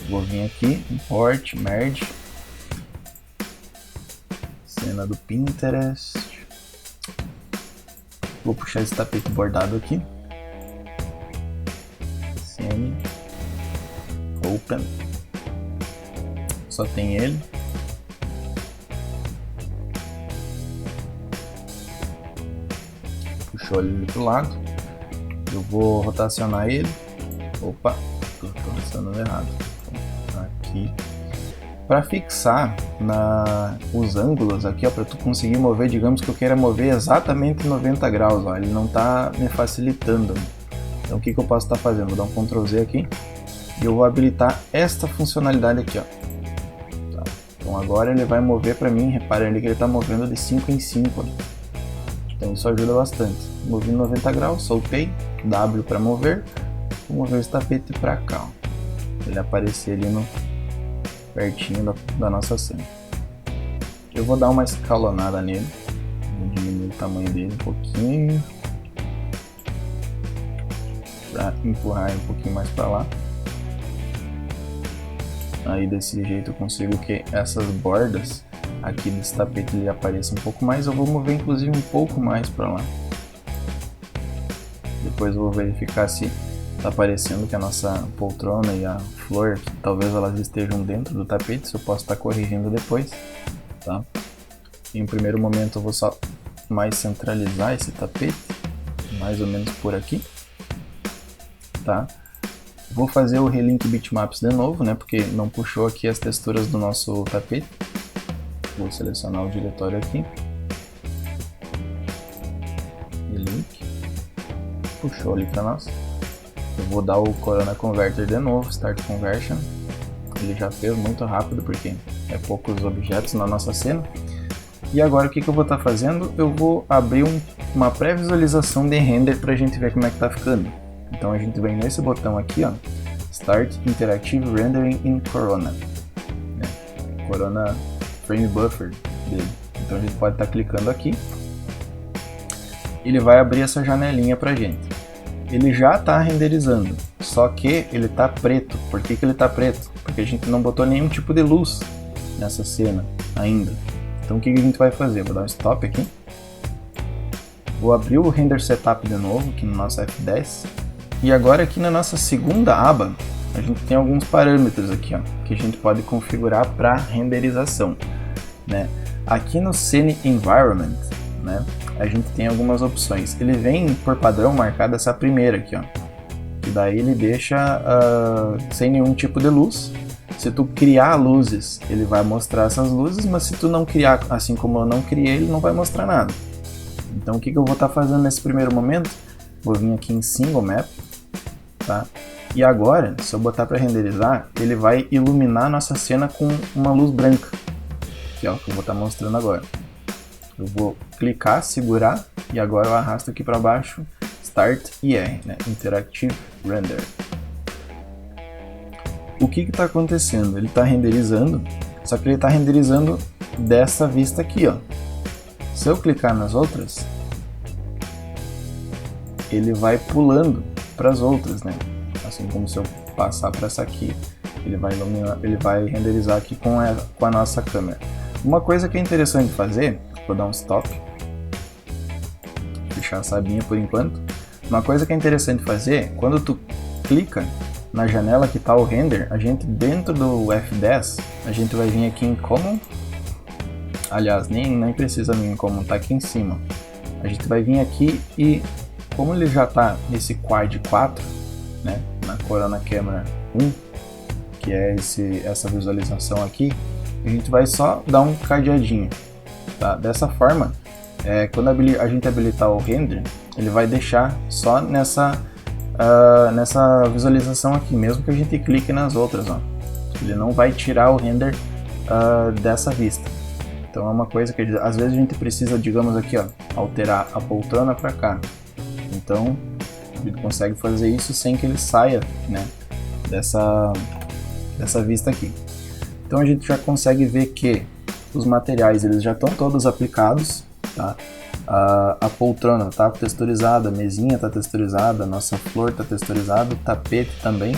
Vou vir aqui, Import, Merge, cena do Pinterest. Vou puxar esse tapete bordado aqui. Scene, Open. Só tem ele. Puxou ele pro lado. Eu vou rotacionar ele. Opa, tô rotacionando errado. Aqui. Para fixar os ângulos aqui, ó, para tu conseguir mover, digamos que eu queira mover exatamente 90 graus, ó, ele não tá me facilitando. Então o que eu posso estar fazendo? Vou dar um Ctrl Z aqui e eu vou habilitar esta funcionalidade aqui, ó. Tá. Então agora ele vai mover para mim, repara ali que ele está movendo de 5 em 5. Ó. Então isso ajuda bastante. Movi 90 graus, soltei, W para mover, vou mover esse tapete para cá, ó. Ele aparecer ali pertinho da nossa cena. Eu vou dar uma escalonada nele, vou diminuir o tamanho dele um pouquinho, para empurrar um pouquinho mais para lá. Aí desse jeito eu consigo que essas bordas aqui desse tapete ele apareçam um pouco mais. Eu vou mover inclusive um pouco mais para lá. Depois eu vou verificar se está aparecendo que a nossa poltrona e a flor, talvez elas estejam dentro do tapete, se eu posso estar corrigindo depois, tá? Em um primeiro momento eu vou só mais centralizar esse tapete, mais ou menos por aqui, tá? Vou fazer o relink bitmaps de novo, né? Porque não puxou aqui as texturas do nosso tapete. Vou selecionar o diretório aqui. Relink. Puxou ali para nós. Eu vou dar o Corona Converter de novo, Start Conversion. Ele já fez muito rápido porque é poucos objetos na nossa cena. E agora o que eu vou estar fazendo? Eu vou abrir uma pré-visualização de render para a gente ver como é que está ficando. Então a gente vem nesse botão aqui, ó, Start Interactive Rendering in Corona, né? Corona Frame Buffer dele. Então a gente pode estar clicando aqui. Ele vai abrir essa janelinha pra gente. Ele já está renderizando, só que ele está preto. Por que ele está preto? Porque a gente não botou nenhum tipo de luz nessa cena ainda. Então o que a gente vai fazer? Vou dar um stop aqui. Vou abrir o Render Setup de novo, aqui no nosso F10. E agora aqui na nossa segunda aba, a gente tem alguns parâmetros aqui, ó, que a gente pode configurar para renderização, né? Aqui no Scene Environment, né, a gente tem algumas opções. Ele vem por padrão marcada essa primeira aqui, ó, que daí ele deixa sem nenhum tipo de luz. Se tu criar luzes, ele vai mostrar essas luzes, mas se tu não criar, assim como eu não criei, ele não vai mostrar nada. Então o que eu vou estar fazendo nesse primeiro momento? Vou vir aqui em Single Map, tá? E agora, se eu botar para renderizar, ele vai iluminar a nossa cena com uma luz branca, que é o que eu vou estar mostrando agora. Eu vou clicar, segurar, e agora eu arrasto aqui para baixo, Start IR, né? Interactive Render. O que está acontecendo? Ele está renderizando, só que ele está renderizando dessa vista aqui, ó. Se eu clicar nas outras, ele vai pulando para as outras, né? Assim como se eu passar para essa aqui, ele vai iluminar, ele vai renderizar aqui com a nossa câmera. Uma coisa que é interessante fazer, vou dar um stop, fechar a sabinha por enquanto. Uma coisa que é interessante fazer, quando tu clica na janela que está o render, a gente dentro do F10, a gente vai vir aqui em Common. Aliás, nem precisa vir em Common, tá aqui em cima. A gente vai vir aqui e, como ele já está nesse Quad 4, né, na Corona Camera 1, que é essa visualização aqui, a gente vai só dar um cadeadinho, tá? Dessa forma, quando a gente habilitar o render, ele vai deixar só nessa visualização aqui, mesmo que a gente clique nas outras, ó. Ele não vai tirar o render dessa vista. Então é uma coisa que às vezes a gente precisa, digamos aqui, ó, alterar a poltrona para cá. Então a gente consegue fazer isso sem que ele saia, né, dessa vista aqui. Então a gente já consegue ver que os materiais eles já estão todos aplicados, tá? A poltrona está texturizada, a mesinha está texturizada, a nossa flor está texturizada, o tapete também.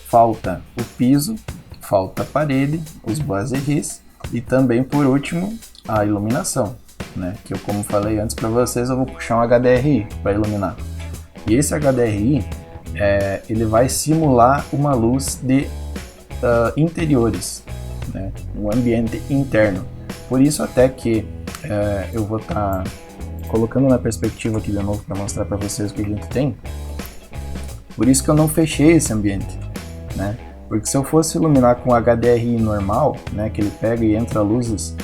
Falta o piso, falta a parede, os boiseries e também, por último, a iluminação, né? Que eu, como falei antes para vocês, eu vou puxar um HDRI para iluminar. E esse HDRI ele vai simular uma luz de interiores, né? Um ambiente interno. Por isso até que eu vou estar colocando na perspectiva aqui de novo para mostrar para vocês o que a gente tem. Por isso que eu não fechei esse ambiente, né? Porque se eu fosse iluminar com HDRI normal, né, que ele pega e entra luzes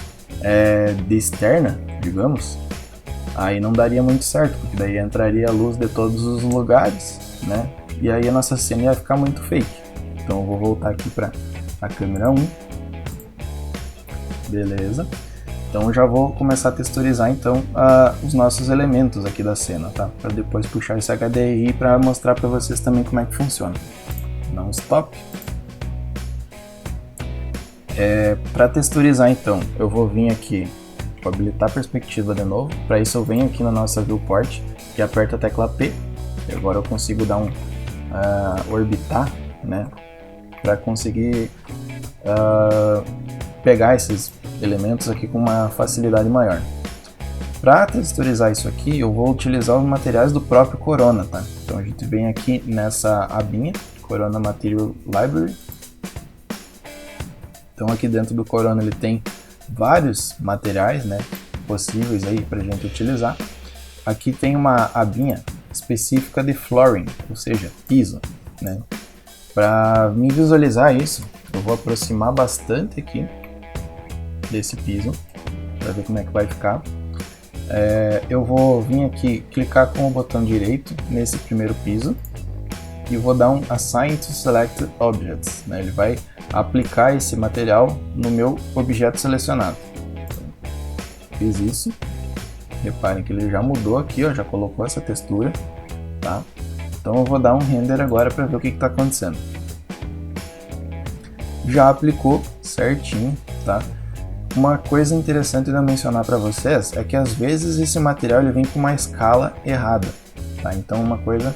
de externa, digamos, aí não daria muito certo, porque daí entraria a luz de todos os lugares, né? E aí a nossa cena ia ficar muito fake. Então eu vou voltar aqui para a câmera 1. Beleza. Então já vou começar a texturizar então os nossos elementos aqui da cena, tá? Para depois puxar esse HDRI para mostrar para vocês também como é que funciona. Dá um stop. Para texturizar então, eu vou vir aqui, vou habilitar a perspectiva de novo. Para isso eu venho aqui na nossa viewport e aperto a tecla P. E agora eu consigo dar um orbitar, né? Para conseguir pegar esses elementos aqui com uma facilidade maior. Para texturizar isso aqui, eu vou utilizar os materiais do próprio Corona, tá? Então a gente vem aqui nessa abinha, Corona Material Library. Então aqui dentro do Corona ele tem vários materiais, né, possíveis aí para a gente utilizar. Aqui tem uma abinha específica de flooring, ou seja, piso, né? Para me visualizar isso, eu vou aproximar bastante aqui desse piso para ver como é que vai ficar. Eu vou vir aqui, clicar com o botão direito nesse primeiro piso e vou dar um Assign to Select Objects, né? Ele vai aplicar esse material no meu objeto selecionado. Fiz isso. Reparem que ele já mudou aqui, ó, já colocou essa textura, tá? Então eu vou dar um render agora para ver o que está acontecendo. Já aplicou certinho, tá? Uma coisa interessante de eu mencionar para vocês é que às vezes esse material ele vem com uma escala errada, tá? Então uma coisa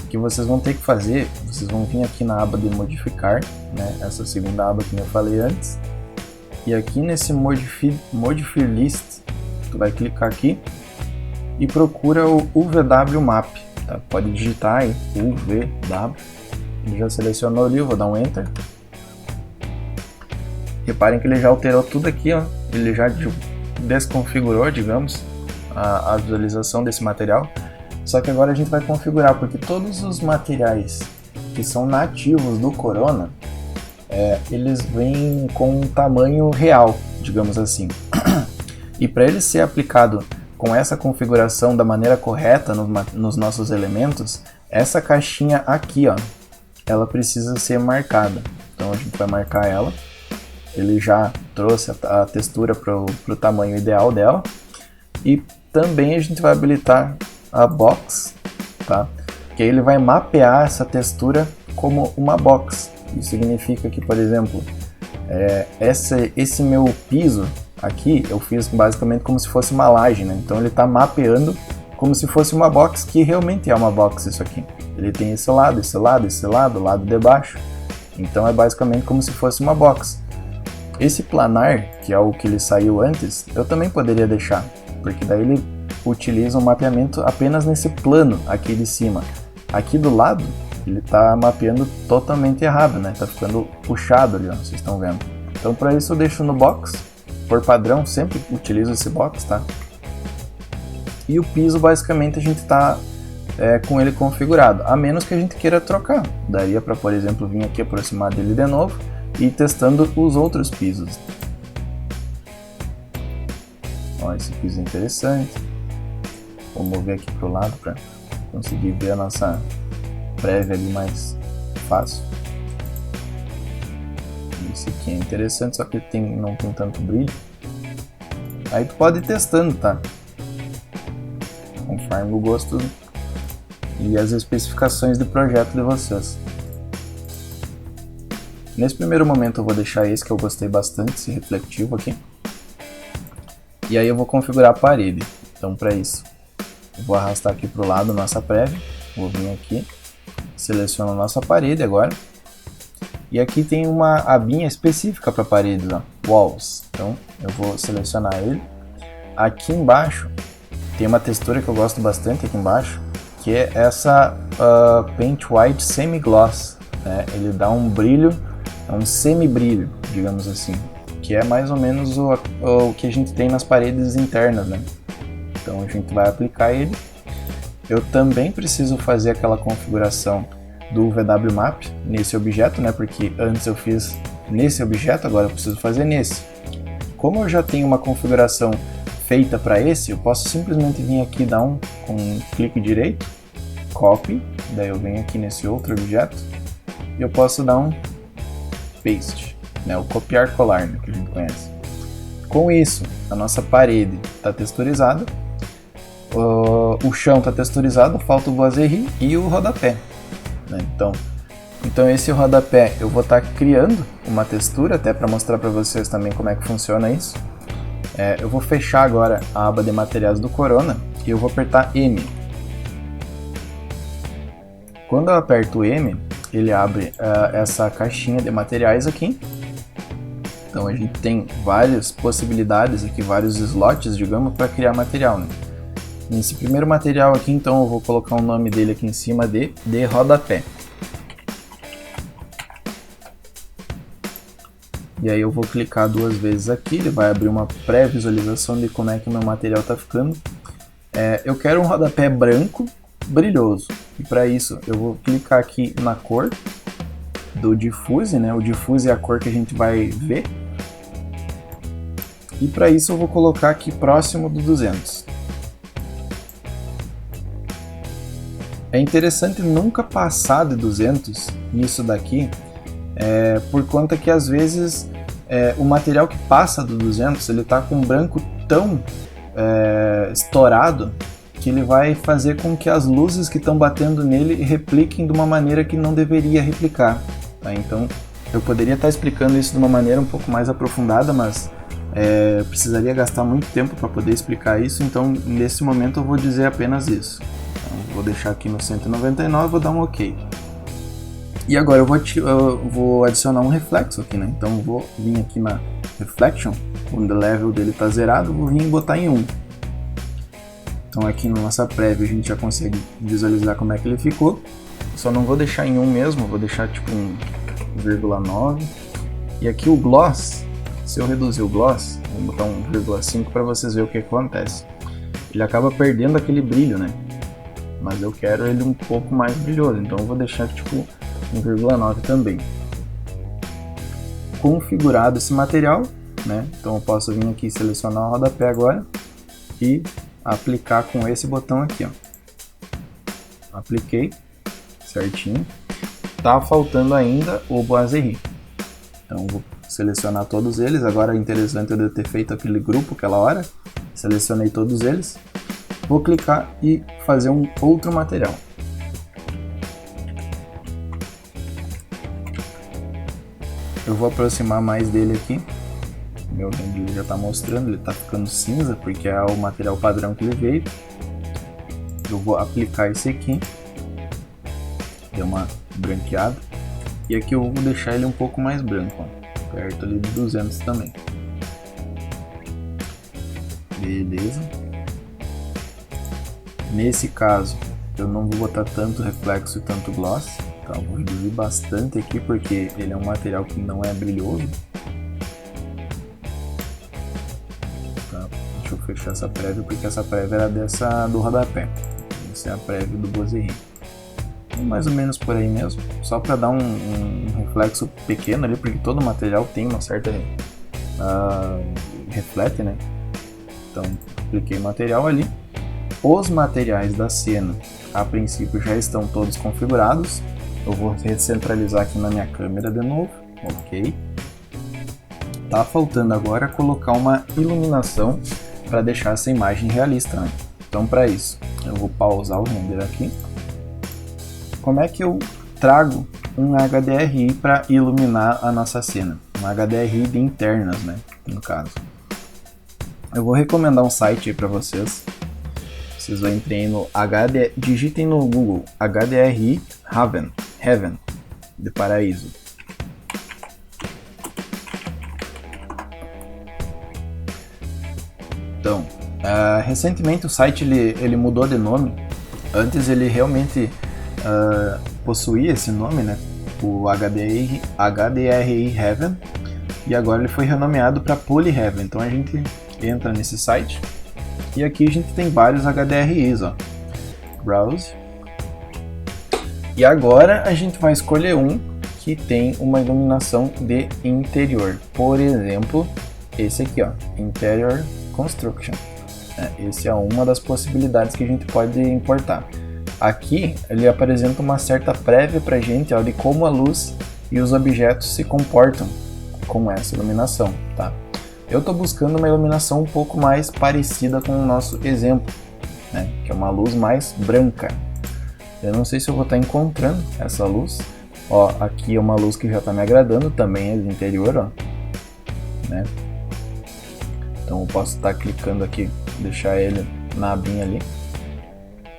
que vocês vão ter que fazer, vocês vão vir aqui na aba de modificar, né? Essa segunda aba que eu falei antes, e aqui nesse Modify List, tu vai clicar aqui e procura o UVW Map, tá? Pode digitar aí, UVW, ele já selecionou ali, eu vou dar um Enter. Reparem que ele já alterou tudo aqui, ó. Ele já desconfigurou, digamos, a visualização desse material. Só que agora a gente vai configurar, porque todos os materiais que são nativos do Corona, eles vêm com um tamanho real, digamos assim. E para ele ser aplicado com essa configuração da maneira correta nos nossos elementos, essa caixinha aqui, ó, ela precisa ser marcada. Então a gente vai marcar ela. Ele já trouxe a textura para o tamanho ideal dela. E também a gente vai habilitar a box, tá? Que aí ele vai mapear essa textura como uma box. Isso significa que, por exemplo, esse meu piso aqui eu fiz basicamente como se fosse uma laje, né? Então ele está mapeando como se fosse uma box, que realmente é uma box isso aqui. Ele tem esse lado, esse lado, esse lado, o lado de baixo. Então é basicamente como se fosse uma box. Esse planar, que é o que ele saiu antes, eu também poderia deixar, porque daí ele utiliza um mapeamento apenas nesse plano aqui de cima. Aqui do lado, ele tá mapeando totalmente errado, né? Tá ficando puxado ali, ó, vocês estão vendo. Então para isso eu deixo no box, por padrão, sempre utilizo esse box, tá? E o piso basicamente a gente tá com ele configurado, a menos que a gente queira trocar. Daria para, por exemplo, vir aqui aproximar dele de novo e ir testando os outros pisos. Ó, esse piso é interessante. Vou mover aqui pro lado para conseguir ver a nossa prévia ali mais fácil. Esse aqui é interessante, só que não tem tanto brilho. Aí tu pode ir testando, tá? Conforme o gosto e as especificações do projeto de vocês. Nesse primeiro momento eu vou deixar esse que eu gostei bastante, esse refletivo aqui. E aí eu vou configurar a parede. Então para isso, eu vou arrastar aqui para o lado nossa prévia. Vou vir aqui, seleciono a nossa parede agora. E aqui tem uma abinha específica para paredes, ó, Walls. Então eu vou selecionar ele. Aqui embaixo tem uma textura que eu gosto bastante aqui embaixo, que é essa Paint White Semi-Gloss, né? Ele dá um brilho, um semi-brilho, digamos assim, que é mais ou menos o que a gente tem nas paredes internas, né? Então a gente vai aplicar ele. Eu também preciso fazer aquela configuração do VW Map nesse objeto, né? Porque antes eu fiz nesse objeto, agora eu preciso fazer nesse. Como eu já tenho uma configuração feita para esse, eu posso simplesmente vir aqui dar com um clique direito, copy, daí eu venho aqui nesse outro objeto e eu posso dar um paste, né? O copiar colar, né, que a gente conhece. Com isso, a nossa parede está texturizada, o chão está texturizado, falta o boiserie e o rodapé, né? Então esse rodapé eu vou estar criando uma textura até para mostrar para vocês também como é que funciona isso. Eu vou fechar agora a aba de materiais do Corona e eu vou apertar M. Quando eu aperto M, ele abre essa caixinha de materiais aqui. Então a gente tem várias possibilidades aqui, vários slots, digamos, para criar material, né? Nesse primeiro material aqui, então, eu vou colocar o nome dele aqui em cima de rodapé. E aí eu vou clicar 2 vezes aqui, ele vai abrir uma pré-visualização de como é que o meu material está ficando. Eu quero um rodapé branco, brilhoso. E para isso eu vou clicar aqui na cor do Diffuse, né? O Diffuse é a cor que a gente vai ver. E para isso eu vou colocar aqui próximo do 200. É interessante nunca passar de 200 nisso daqui, por conta que às vezes o material que passa do 200 ele está com um branco tão estourado que ele vai fazer com que as luzes que estão batendo nele repliquem de uma maneira que não deveria replicar, tá? Então eu poderia estar explicando isso de uma maneira um pouco mais aprofundada, mas precisaria gastar muito tempo para poder explicar isso, então nesse momento eu vou dizer apenas isso. Então, vou deixar aqui no 199, vou dar um OK. E agora eu vou adicionar um reflexo aqui, né? Então eu vou vir aqui na Reflection, quando o level dele está zerado, vou vir e botar em 1. Então aqui na nossa prévia a gente já consegue visualizar como é que ele ficou. Só não vou deixar em 1 mesmo, vou deixar tipo 1,9. E aqui o gloss, se eu reduzir o gloss, vou botar 1,5 para vocês verem o que acontece. Ele acaba perdendo aquele brilho, né? Mas eu quero ele um pouco mais brilhoso, então eu vou deixar tipo 1,9 também. Configurado esse material, né? Então eu posso vir aqui selecionar o rodapé agora e aplicar com esse botão aqui, ó. Apliquei certinho. Tá faltando ainda o boiserie. Então vou selecionar todos eles. Agora é interessante eu ter feito aquele grupo aquela hora. Selecionei todos eles. Vou clicar e fazer um outro material. Eu vou aproximar mais dele aqui. Meu render já está mostrando, ele está ficando cinza porque é o material padrão que ele veio. Eu vou aplicar esse aqui. Deu uma branqueada. E aqui eu vou deixar ele um pouco mais branco, ó, perto ali de 200 também. Beleza. Nesse caso, eu não vou botar tanto reflexo e tanto gloss. Tá, vou reduzir bastante aqui porque ele é um material que não é brilhoso. Tá, deixa eu fechar essa prévia porque essa prévia era dessa do rodapé. Essa é a prévia do Buzz mais ou menos por aí mesmo, só para dar um reflexo pequeno ali, porque todo material tem uma certa reflete, né? Então apliquei material ali. Os materiais da cena a princípio já estão todos configurados. Eu vou recentralizar aqui na minha câmera de novo, ok. Tá faltando agora colocar uma iluminação para deixar essa imagem realista, né? Então para isso eu vou pausar o render aqui. Como é que eu trago um HDRI para iluminar a nossa cena? Um HDRI de internas, né, no caso. Eu vou recomendar um site aí para vocês. Vocês vão entrem no digitem no Google HDRI Heaven de Paraíso. Então, recentemente o site ele mudou de nome. Antes ele realmente possuía esse nome, né? O HDRI Heaven, e agora ele foi renomeado para Poly Heaven. Então a gente entra nesse site e aqui a gente tem vários HDRIs, ó. Browse. E agora a gente vai escolher um que tem uma iluminação de interior. Por exemplo, esse aqui, ó, Interior Construction. Esse é uma das possibilidades que a gente pode importar. Aqui ele apresenta uma certa prévia pra gente, ó, de como a luz e os objetos se comportam com essa iluminação, tá? Eu estou buscando uma iluminação um pouco mais parecida com o nosso exemplo, né? Que é uma luz mais branca. Eu não sei se eu vou estar encontrando essa luz. Ó, aqui é uma luz que já está me agradando, também é do interior, ó, né? Então eu posso estar clicando aqui, deixar ele na abinha ali,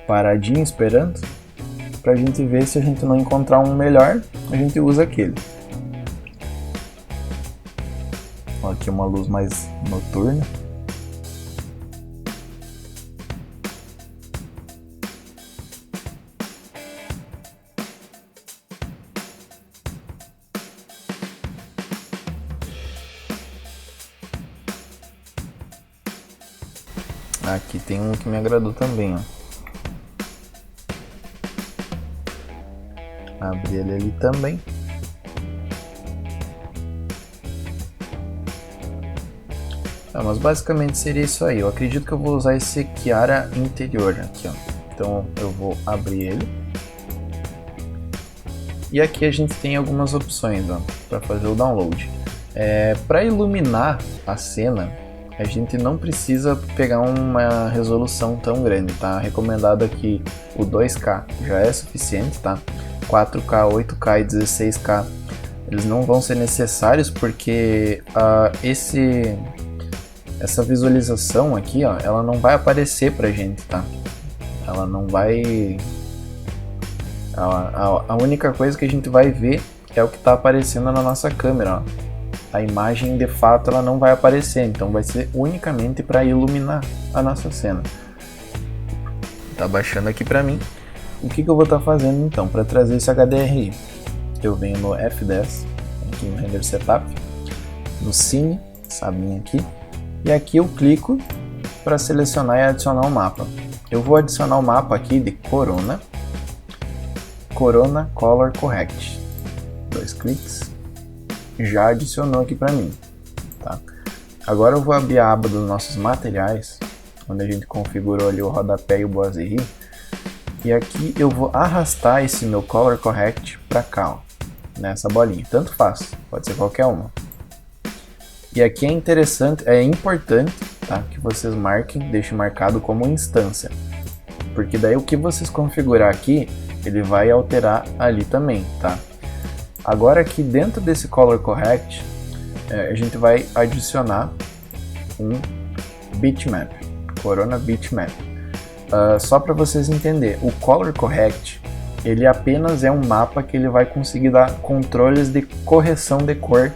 paradinho esperando, pra gente ver. Se a gente não encontrar um melhor, a gente usa aquele. Ó, aqui uma luz mais noturna. Aqui tem um que me agradou também, ó. Abri ele ali também. Mas basicamente seria isso aí. Eu acredito que eu vou usar esse Chiara interior aqui, ó. Então eu vou abrir ele. E aqui a gente tem algumas opções, ó, para fazer o download. Para iluminar a cena, a gente não precisa pegar uma resolução tão grande, tá? Recomendado aqui o 2K já é suficiente, tá? 4K, 8K e 16K eles não vão ser necessários porque essa visualização aqui, ó, ela não vai aparecer pra gente, tá? Ela não vai... A única coisa que a gente vai ver é o que tá aparecendo na nossa câmera, ó. A imagem de fato ela não vai aparecer, então vai ser unicamente para iluminar a nossa cena. Tá baixando aqui pra mim. O que eu vou estar fazendo então para trazer esse HDRI? Eu venho no F10, aqui no Render Setup, no Cine, sabinha aqui, e aqui eu clico para selecionar e adicionar o mapa. Eu vou adicionar o mapa aqui de Corona Color Correct. 2 cliques, já adicionou aqui para mim, tá? Agora eu vou abrir a aba dos nossos materiais, onde a gente configurou ali o rodapé e o Buzz. E aqui eu vou arrastar esse meu Color Correct para cá, ó, nessa bolinha. Tanto faz, pode ser qualquer uma. E aqui é importante, tá, que vocês marquem, deixem marcado como instância. Porque daí o que vocês configurar aqui, ele vai alterar ali também, tá? Agora aqui dentro desse Color Correct, a gente vai adicionar um bitmap, Corona Bitmap. Só para vocês entenderem, o Color Correct ele apenas é um mapa que ele vai conseguir dar controles de correção de cor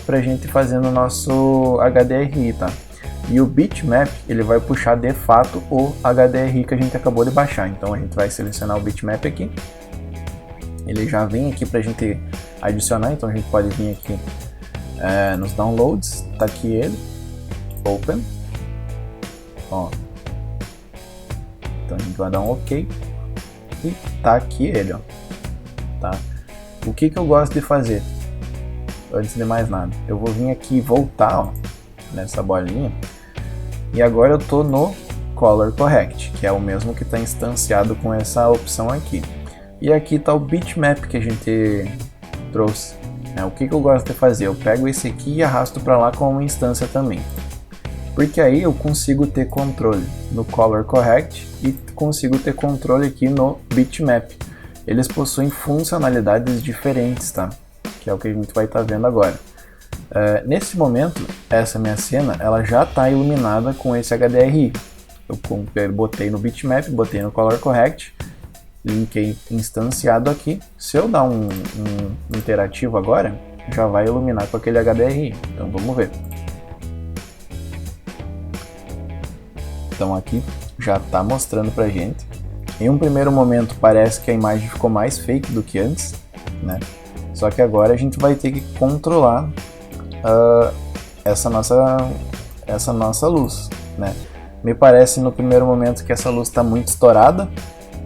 para a gente fazer no nosso HDRI, tá? E o bitmap ele vai puxar de fato o HDRI que a gente acabou de baixar. Então a gente vai selecionar o bitmap aqui ele já vem aqui pra gente adicionar, então a gente pode vir aqui nos downloads, tá aqui ele, open, ó, então a gente vai dar um ok e tá aqui ele, ó, tá? O que eu gosto de fazer, antes de mais nada, eu vou vir aqui e voltar, ó, nessa bolinha, e agora eu tô no Color Correct, que é o mesmo que está instanciado com essa opção aqui. E aqui está o bitmap que a gente trouxe. O que eu gosto de fazer? Eu pego esse aqui e arrasto para lá com uma instância também. Porque aí eu consigo ter controle no Color Correct e consigo ter controle aqui no bitmap. Eles possuem funcionalidades diferentes, tá? Que é o que a gente vai estar vendo agora. Nesse momento, essa minha cena ela já está iluminada com esse HDRI. Eu botei no bitmap, botei no Color Correct, linkei instanciado aqui. Se eu dar um interativo agora, já vai iluminar com aquele HDRI. Então vamos ver. Então aqui já está mostrando pra gente. Em um primeiro momento parece que a imagem ficou mais fake do que antes, né? Só que agora a gente vai ter que controlar essa nossa luz, né? Me parece no primeiro momento que essa luz está muito estourada,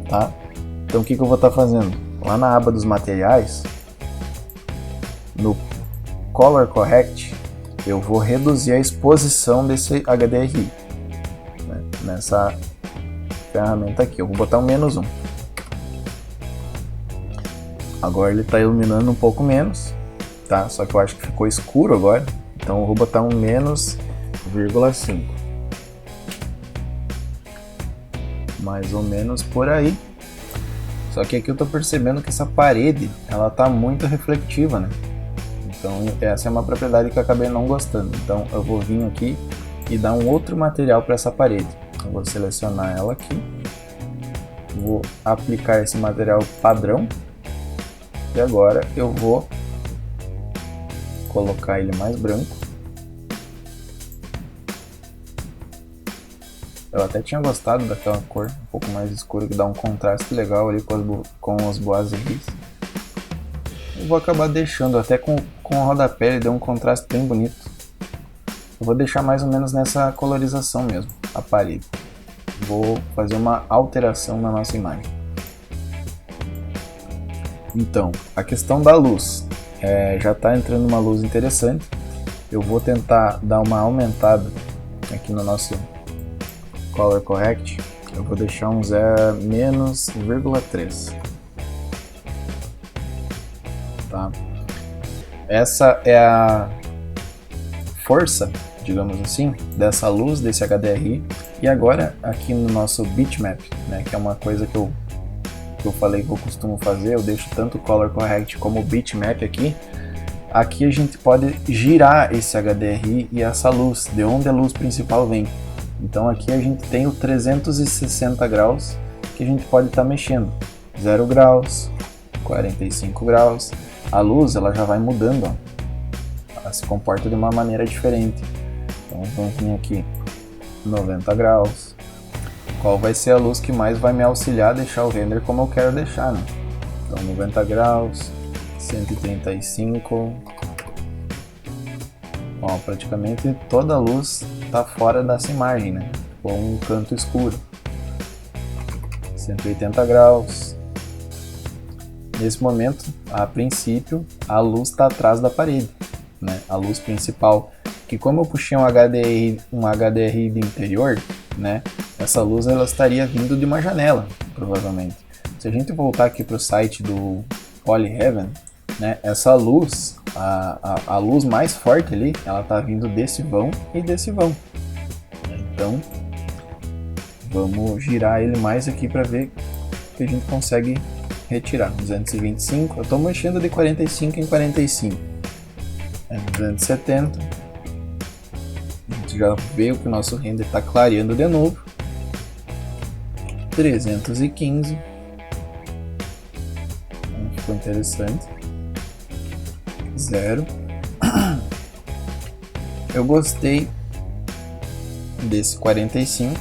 tá? Então o que eu vou estar fazendo? Lá na aba dos materiais, no Color Correct, eu vou reduzir a exposição desse HDRI, né? Nessa ferramenta aqui. Eu vou botar um -1. Agora ele está iluminando um pouco menos, tá? Só que eu acho que ficou escuro agora, então eu vou botar um -0,5. Mais ou menos por aí. Só que aqui eu tô percebendo que essa parede ela tá muito refletiva, né? Então essa é uma propriedade que eu acabei não gostando. Então eu vou vir aqui e dar um outro material para essa parede. Eu vou selecionar ela aqui, vou aplicar esse material padrão e agora eu vou colocar ele mais branco. Eu até tinha gostado daquela cor um pouco mais escura, que dá um contraste legal ali com os boiseries. Eu vou acabar deixando, até com o rodapé ele deu um contraste bem bonito. Eu vou deixar mais ou menos nessa colorização mesmo, a parede. Vou fazer uma alteração na nossa imagem. Então, a questão da luz. Já está entrando uma luz interessante. Eu vou tentar dar uma aumentada aqui no nosso Color Correct, eu vou deixar um -0,3. Tá? Essa é a força, digamos assim, dessa luz, desse HDRI. E agora aqui no nosso bitmap, né, que é uma coisa que eu falei que eu costumo fazer, eu deixo tanto o Color Correct como o bitmap aqui. Aqui a gente pode girar esse HDRI e essa luz, de onde a luz principal vem. Então aqui a gente tem o 360 graus que a gente pode estar mexendo. 0 graus, 45 graus. A luz ela já vai mudando, ó. Ela se comporta de uma maneira diferente. Então vamos vir aqui 90 graus. Qual vai ser a luz que mais vai me auxiliar a deixar o render como eu quero deixar, né? Então 90 graus, 135. Ó, praticamente toda a luz está fora dessa imagem, né? Com um canto escuro. 180 graus. Nesse momento, a princípio, a luz está atrás da parede, né? A luz principal, que como eu puxei um HDRI de interior, né? Essa luz ela estaria vindo de uma janela, provavelmente. Se a gente voltar aqui para o site do Polyheaven, né? Essa luz, a luz mais forte ali, ela está vindo desse vão e desse vão. Então, vamos girar ele mais aqui para ver que a gente consegue retirar. 225, eu estou mexendo de 45 em 45. 270. A gente já vê que o nosso render está clareando de novo. 315. Ficou interessante. 0. Eu gostei desse 45.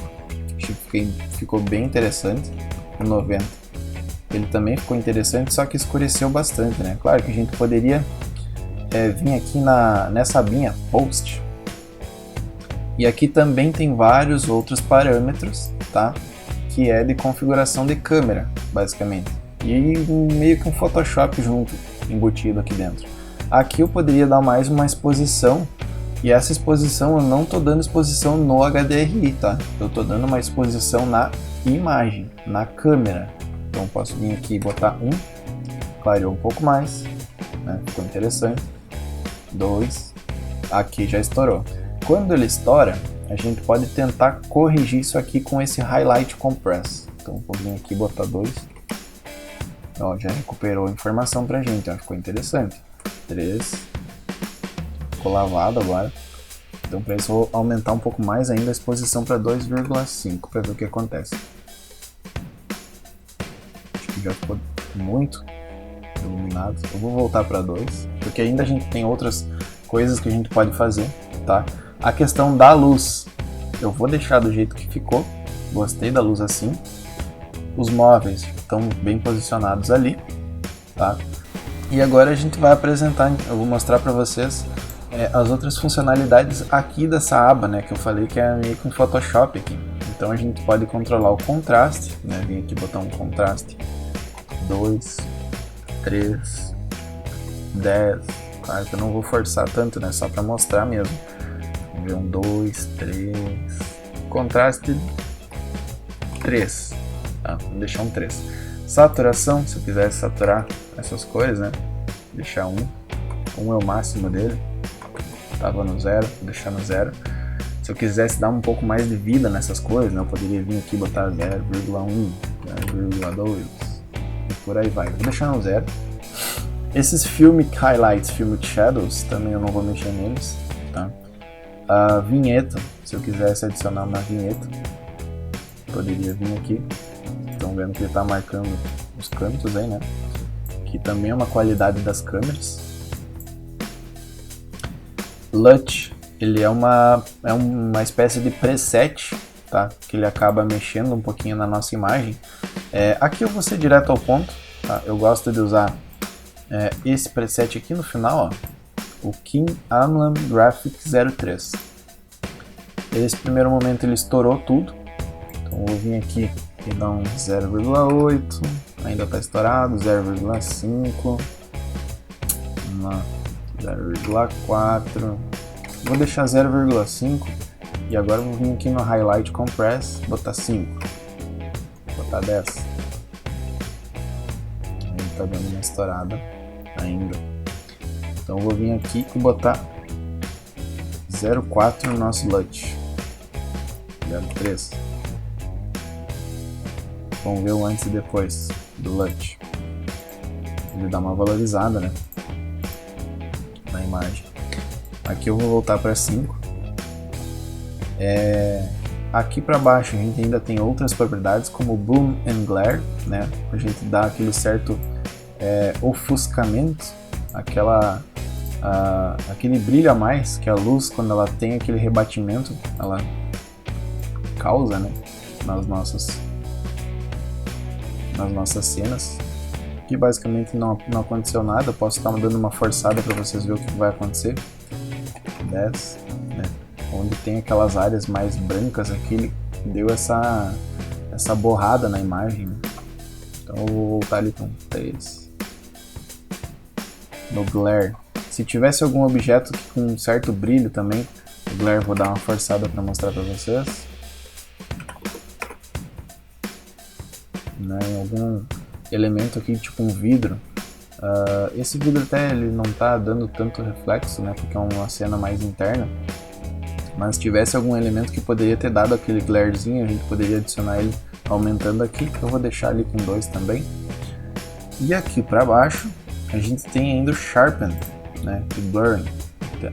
Acho que ficou bem interessante. 90. ele também ficou interessante, só que escureceu bastante, né? Claro que a gente poderia vir aqui nessa abinha Post, e aqui também tem vários outros parâmetros, tá? Que é de configuração de câmera, basicamente, e meio que um Photoshop junto, embutido aqui dentro. Aqui eu poderia dar mais uma exposição, e essa exposição eu não estou dando exposição no HDRI, tá? Eu estou dando uma exposição na imagem, na câmera. Então posso vir aqui e botar 1, clareou um pouco mais, né? Ficou interessante. 2, aqui já estourou. Quando ele estoura, a gente pode tentar corrigir isso aqui com esse Highlight Compress. Então vou vir aqui e botar 2. Ó, já recuperou a informação pra gente, ó, ficou interessante. 3, ficou lavado agora. Então para isso eu vou aumentar um pouco mais ainda a exposição para 2,5 para ver o que acontece. Acho que já ficou muito iluminado. Eu vou voltar para 2, porque ainda a gente tem outras coisas que a gente pode fazer, tá? A questão da luz, eu vou deixar do jeito que ficou. Gostei da luz assim. Os móveis estão bem posicionados ali, tá? E agora a gente vai apresentar, eu vou mostrar para vocês as outras funcionalidades aqui dessa aba, né, que eu falei que é meio que um Photoshop aqui. Então a gente pode controlar o contraste, né, vim aqui botar um contraste 2, 3, 10, claro que eu não vou forçar tanto, né, só para mostrar mesmo. Vamos ver, 1, 2, 3, contraste 3, tá, vou deixar um 3. Saturação, se eu quisesse saturar essas cores, né, deixar 1 é o máximo dele. Tava no 0, vou deixar no 0. Se eu quisesse dar um pouco mais de vida nessas cores, né, eu poderia vir aqui e botar 0,1, 0,2 e por aí vai. Vou deixar no 0. Esses Filmic Highlights, Filmic Shadows, também eu não vou mexer neles, tá? A vinheta, se eu quisesse adicionar uma vinheta, poderia vir aqui. Estão vendo que ele está marcando os cantos aí, né? Que também é uma qualidade das câmeras. LUT, ele é uma espécie de preset, tá? Que ele acaba mexendo um pouquinho na nossa imagem. Aqui eu vou ser direto ao ponto, tá? Eu gosto de usar esse preset aqui no final, ó, o King Amlam Graphic 03. Nesse primeiro momento ele estourou tudo, então eu vou vir aqui e dar um 0,8, ainda está estourado, 0,5, 0,4, vou deixar 0,5 e agora eu vou vir aqui no Highlight Compress, botar 5, botar 10, ele está dando uma estourada ainda, então eu vou vir aqui e botar 0,4 no nosso LUT, 0,3, vamos ver o antes e depois do LUT, ele dá uma valorizada, né, na imagem. Aqui eu vou voltar para 5. Aqui para baixo a gente ainda tem outras propriedades como Boom and Glare, né, a gente dá aquele certo ofuscamento, aquele brilho a mais que a luz, quando ela tem aquele rebatimento, ela causa, né, nas nossas cenas. Aqui basicamente não aconteceu nada, eu posso estar dando uma forçada para vocês verem o que vai acontecer. 10, né, onde tem aquelas áreas mais brancas aqui, ele deu essa borrada na imagem, né? Então eu vou voltar ali com 3. No Glare, se tivesse algum objeto com um certo brilho também, o Glare vou dar uma forçada para mostrar para vocês, né, algum elemento aqui tipo um vidro. Esse vidro até ele não tá dando tanto reflexo, né, porque é uma cena mais interna, mas se tivesse algum elemento que poderia ter dado aquele glarezinho, a gente poderia adicionar ele aumentando aqui. Eu vou deixar ali com 2 também. E aqui para baixo a gente tem ainda o Sharpen, né, e Burn,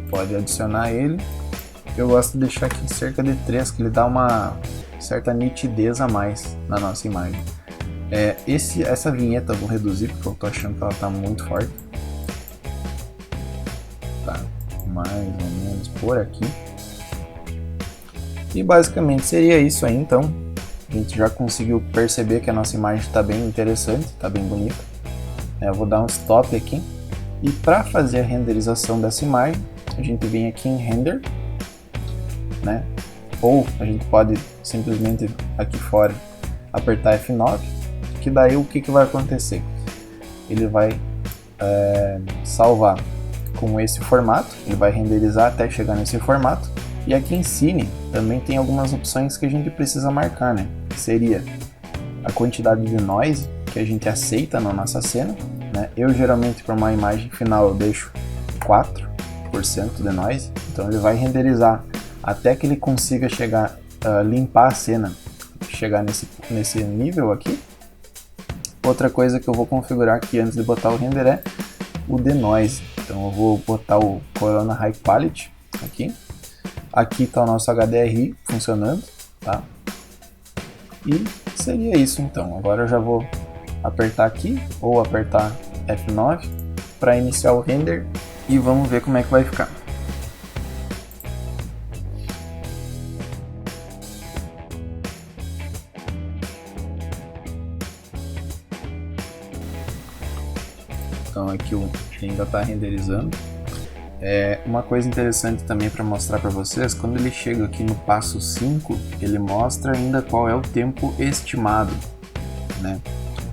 pode adicionar ele. Eu gosto de deixar aqui cerca de 3, que ele dá uma certa nitidez a mais na nossa imagem. Essa vinheta eu vou reduzir porque eu tô achando que ela tá muito forte. Tá, mais ou menos por aqui. E basicamente seria isso aí então. a gente já conseguiu perceber que a nossa imagem está bem interessante, está bem bonita. Eu vou dar um stop aqui. E para fazer a renderização dessa imagem, a gente vem aqui em Render, né? Ou a gente pode simplesmente aqui fora apertar F9, que daí o que vai acontecer? Ele vai salvar com esse formato, ele vai renderizar até chegar nesse formato. E aqui em Cine também tem algumas opções que a gente precisa marcar, né? Que seria a quantidade de noise que a gente aceita na nossa cena, né? Eu geralmente para uma imagem final eu deixo 4% de noise, então ele vai renderizar até que ele consiga chegar, limpar a cena, chegar nesse nível aqui. Outra coisa que eu vou configurar aqui antes de botar o render é o denoise. Então eu vou botar o Corona High Quality aqui. Aqui está o nosso HDRI funcionando, tá? E seria isso então. Agora eu já vou apertar aqui ou apertar F9 para iniciar o render e vamos ver como é que vai ficar. Então aqui ainda está renderizando. Uma coisa interessante também para mostrar para vocês, quando ele chega aqui no passo 5, ele mostra ainda qual é o tempo estimado, né?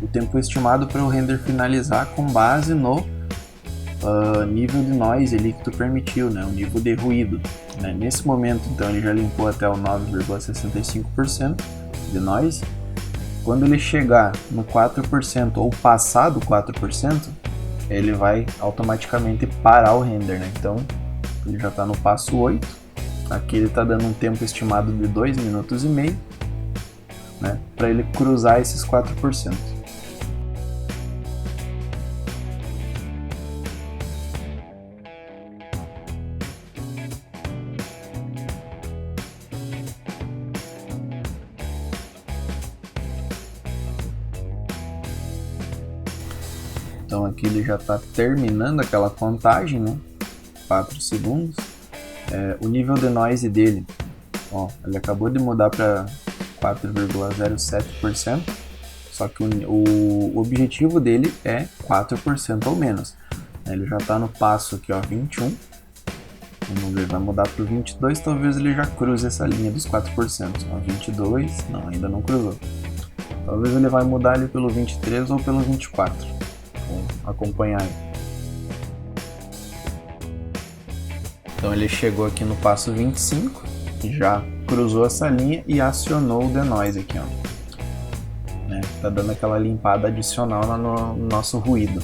O tempo estimado para o render finalizar com base no nível de noise ali que tu permitiu, né? O nível de ruído, né? Nesse momento, então, ele já limpou até o 9,65% de noise. Quando ele chegar no 4% ou passar do 4%, ele vai automaticamente parar o render, né? Então, ele já está no passo 8. Aqui ele está dando um tempo estimado de 2 minutos e meio, né? Para ele cruzar esses 4%. Então aqui ele já está terminando aquela contagem, né? 4 segundos. O nível de noise dele, ó, ele acabou de mudar para 4,07%. Só que o objetivo dele é 4% ou menos. Ele já está no passo aqui, ó, 21. Vamos ver, vai mudar para o 22, talvez ele já cruze essa linha dos 4%. Ó, 22, não, ainda não cruzou. Talvez ele vai mudar ali pelo 23 ou pelo 24. Acompanhar aí. Então ele chegou aqui no passo 25, já cruzou essa linha e acionou o denoise aqui, ó. Né? Tá dando aquela limpada adicional no nosso ruído.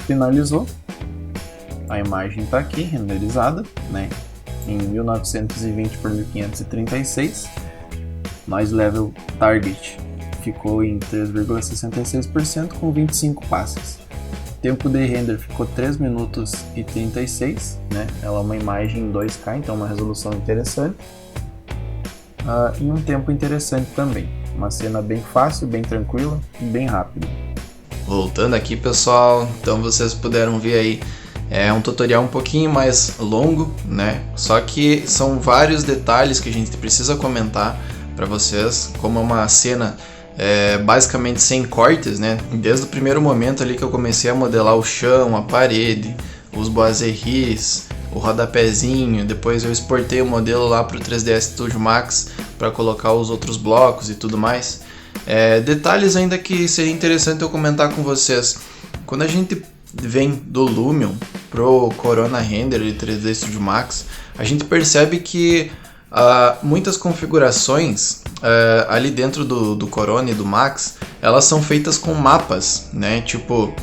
Finalizou. A imagem está aqui renderizada, né? Em 1920 por 1536. Noise level target ficou em 3,66% com 25 passes. O tempo de render ficou 3 minutos e 36, né? Ela é uma imagem em 2K, então uma resolução interessante. E um tempo interessante também. Uma cena bem fácil, bem tranquila e bem rápida. Voltando aqui, pessoal, então vocês puderam ver aí, é um tutorial um pouquinho mais longo, né? Só que são vários detalhes que a gente precisa comentar para vocês, como é uma cena basicamente sem cortes, né? Desde o primeiro momento ali que eu comecei a modelar o chão, a parede, os boiseries, o rodapézinho, depois eu exportei o modelo lá para o 3ds Studio Max para colocar os outros blocos e tudo mais. Detalhes ainda que seria interessante eu comentar com vocês. Quando a gente vem do Lumion pro Corona Render e 3D Studio Max, a gente percebe que muitas configurações ali dentro do Corona e do Max, elas são feitas com mapas, né? Tipo,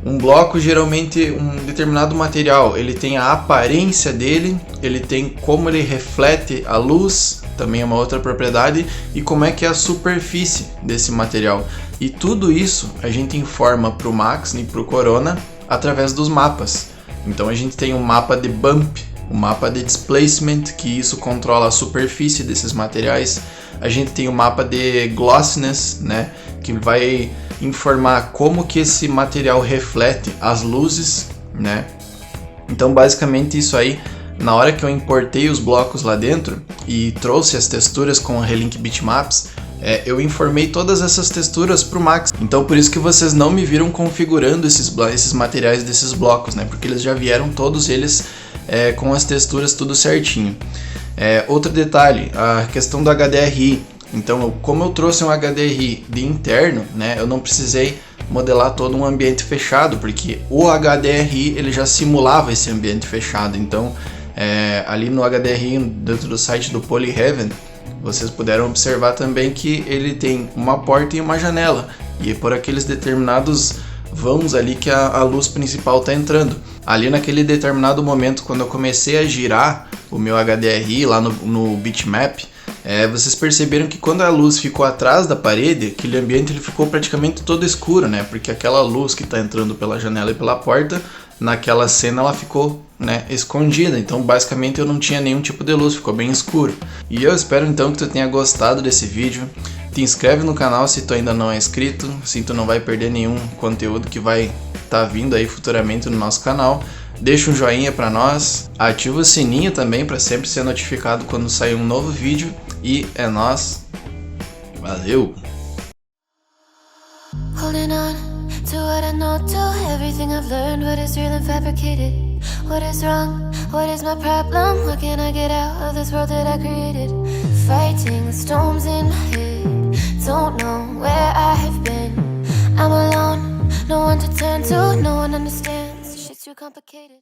um bloco, geralmente um determinado material, ele tem a aparência dele, ele tem como ele reflete a luz, também é uma outra propriedade, e como é que é a superfície desse material. E tudo isso a gente informa para o Max e para o Corona através dos mapas. Então a gente tem um mapa de bump, um mapa de displacement, que isso controla a superfície desses materiais. A gente tem o mapa de glossiness, né, que vai informar como que esse material reflete as luzes, né. Então basicamente isso aí na hora que eu importei os blocos lá dentro e trouxe as texturas com o Relink Bitmaps, eu informei todas essas texturas para o Max. Então por isso que vocês não me viram configurando esses materiais desses blocos, né? Porque eles já vieram todos eles com as texturas tudo certinho. Outro detalhe, a questão do HDRI. Então, como eu trouxe um HDRI de interno, né, eu não precisei modelar todo um ambiente fechado, porque o HDRI ele já simulava esse ambiente fechado. Então, ali no HDRI, dentro do site do Polyheaven, vocês puderam observar também que ele tem uma porta e uma janela, e é por aqueles determinados vãos ali que a luz principal está entrando. Ali naquele determinado momento, quando eu comecei a girar o meu HDRI lá no bitmap, vocês perceberam que quando a luz ficou atrás da parede, aquele ambiente ele ficou praticamente todo escuro, né? Porque aquela luz que está entrando pela janela e pela porta, naquela cena ela ficou, né, escondida. Então basicamente eu não tinha nenhum tipo de luz, ficou bem escuro. E eu espero então que tu tenha gostado desse vídeo. Te inscreve no canal se tu ainda não é inscrito, assim tu não vai perder nenhum conteúdo que vai estar vindo aí futuramente no nosso canal. Deixa um joinha pra nós, ativa o sininho também para sempre ser notificado quando sair um novo vídeo. E é nóis, valeu! Holding on to what I know, to everything I've learned, what is real and fabricated, what is wrong, what is my problem, what can I get out of this world that I created, fighting the storms in my head, don't know where I have been, I'm alone, no one to turn to, no one understands, shit's too complicated.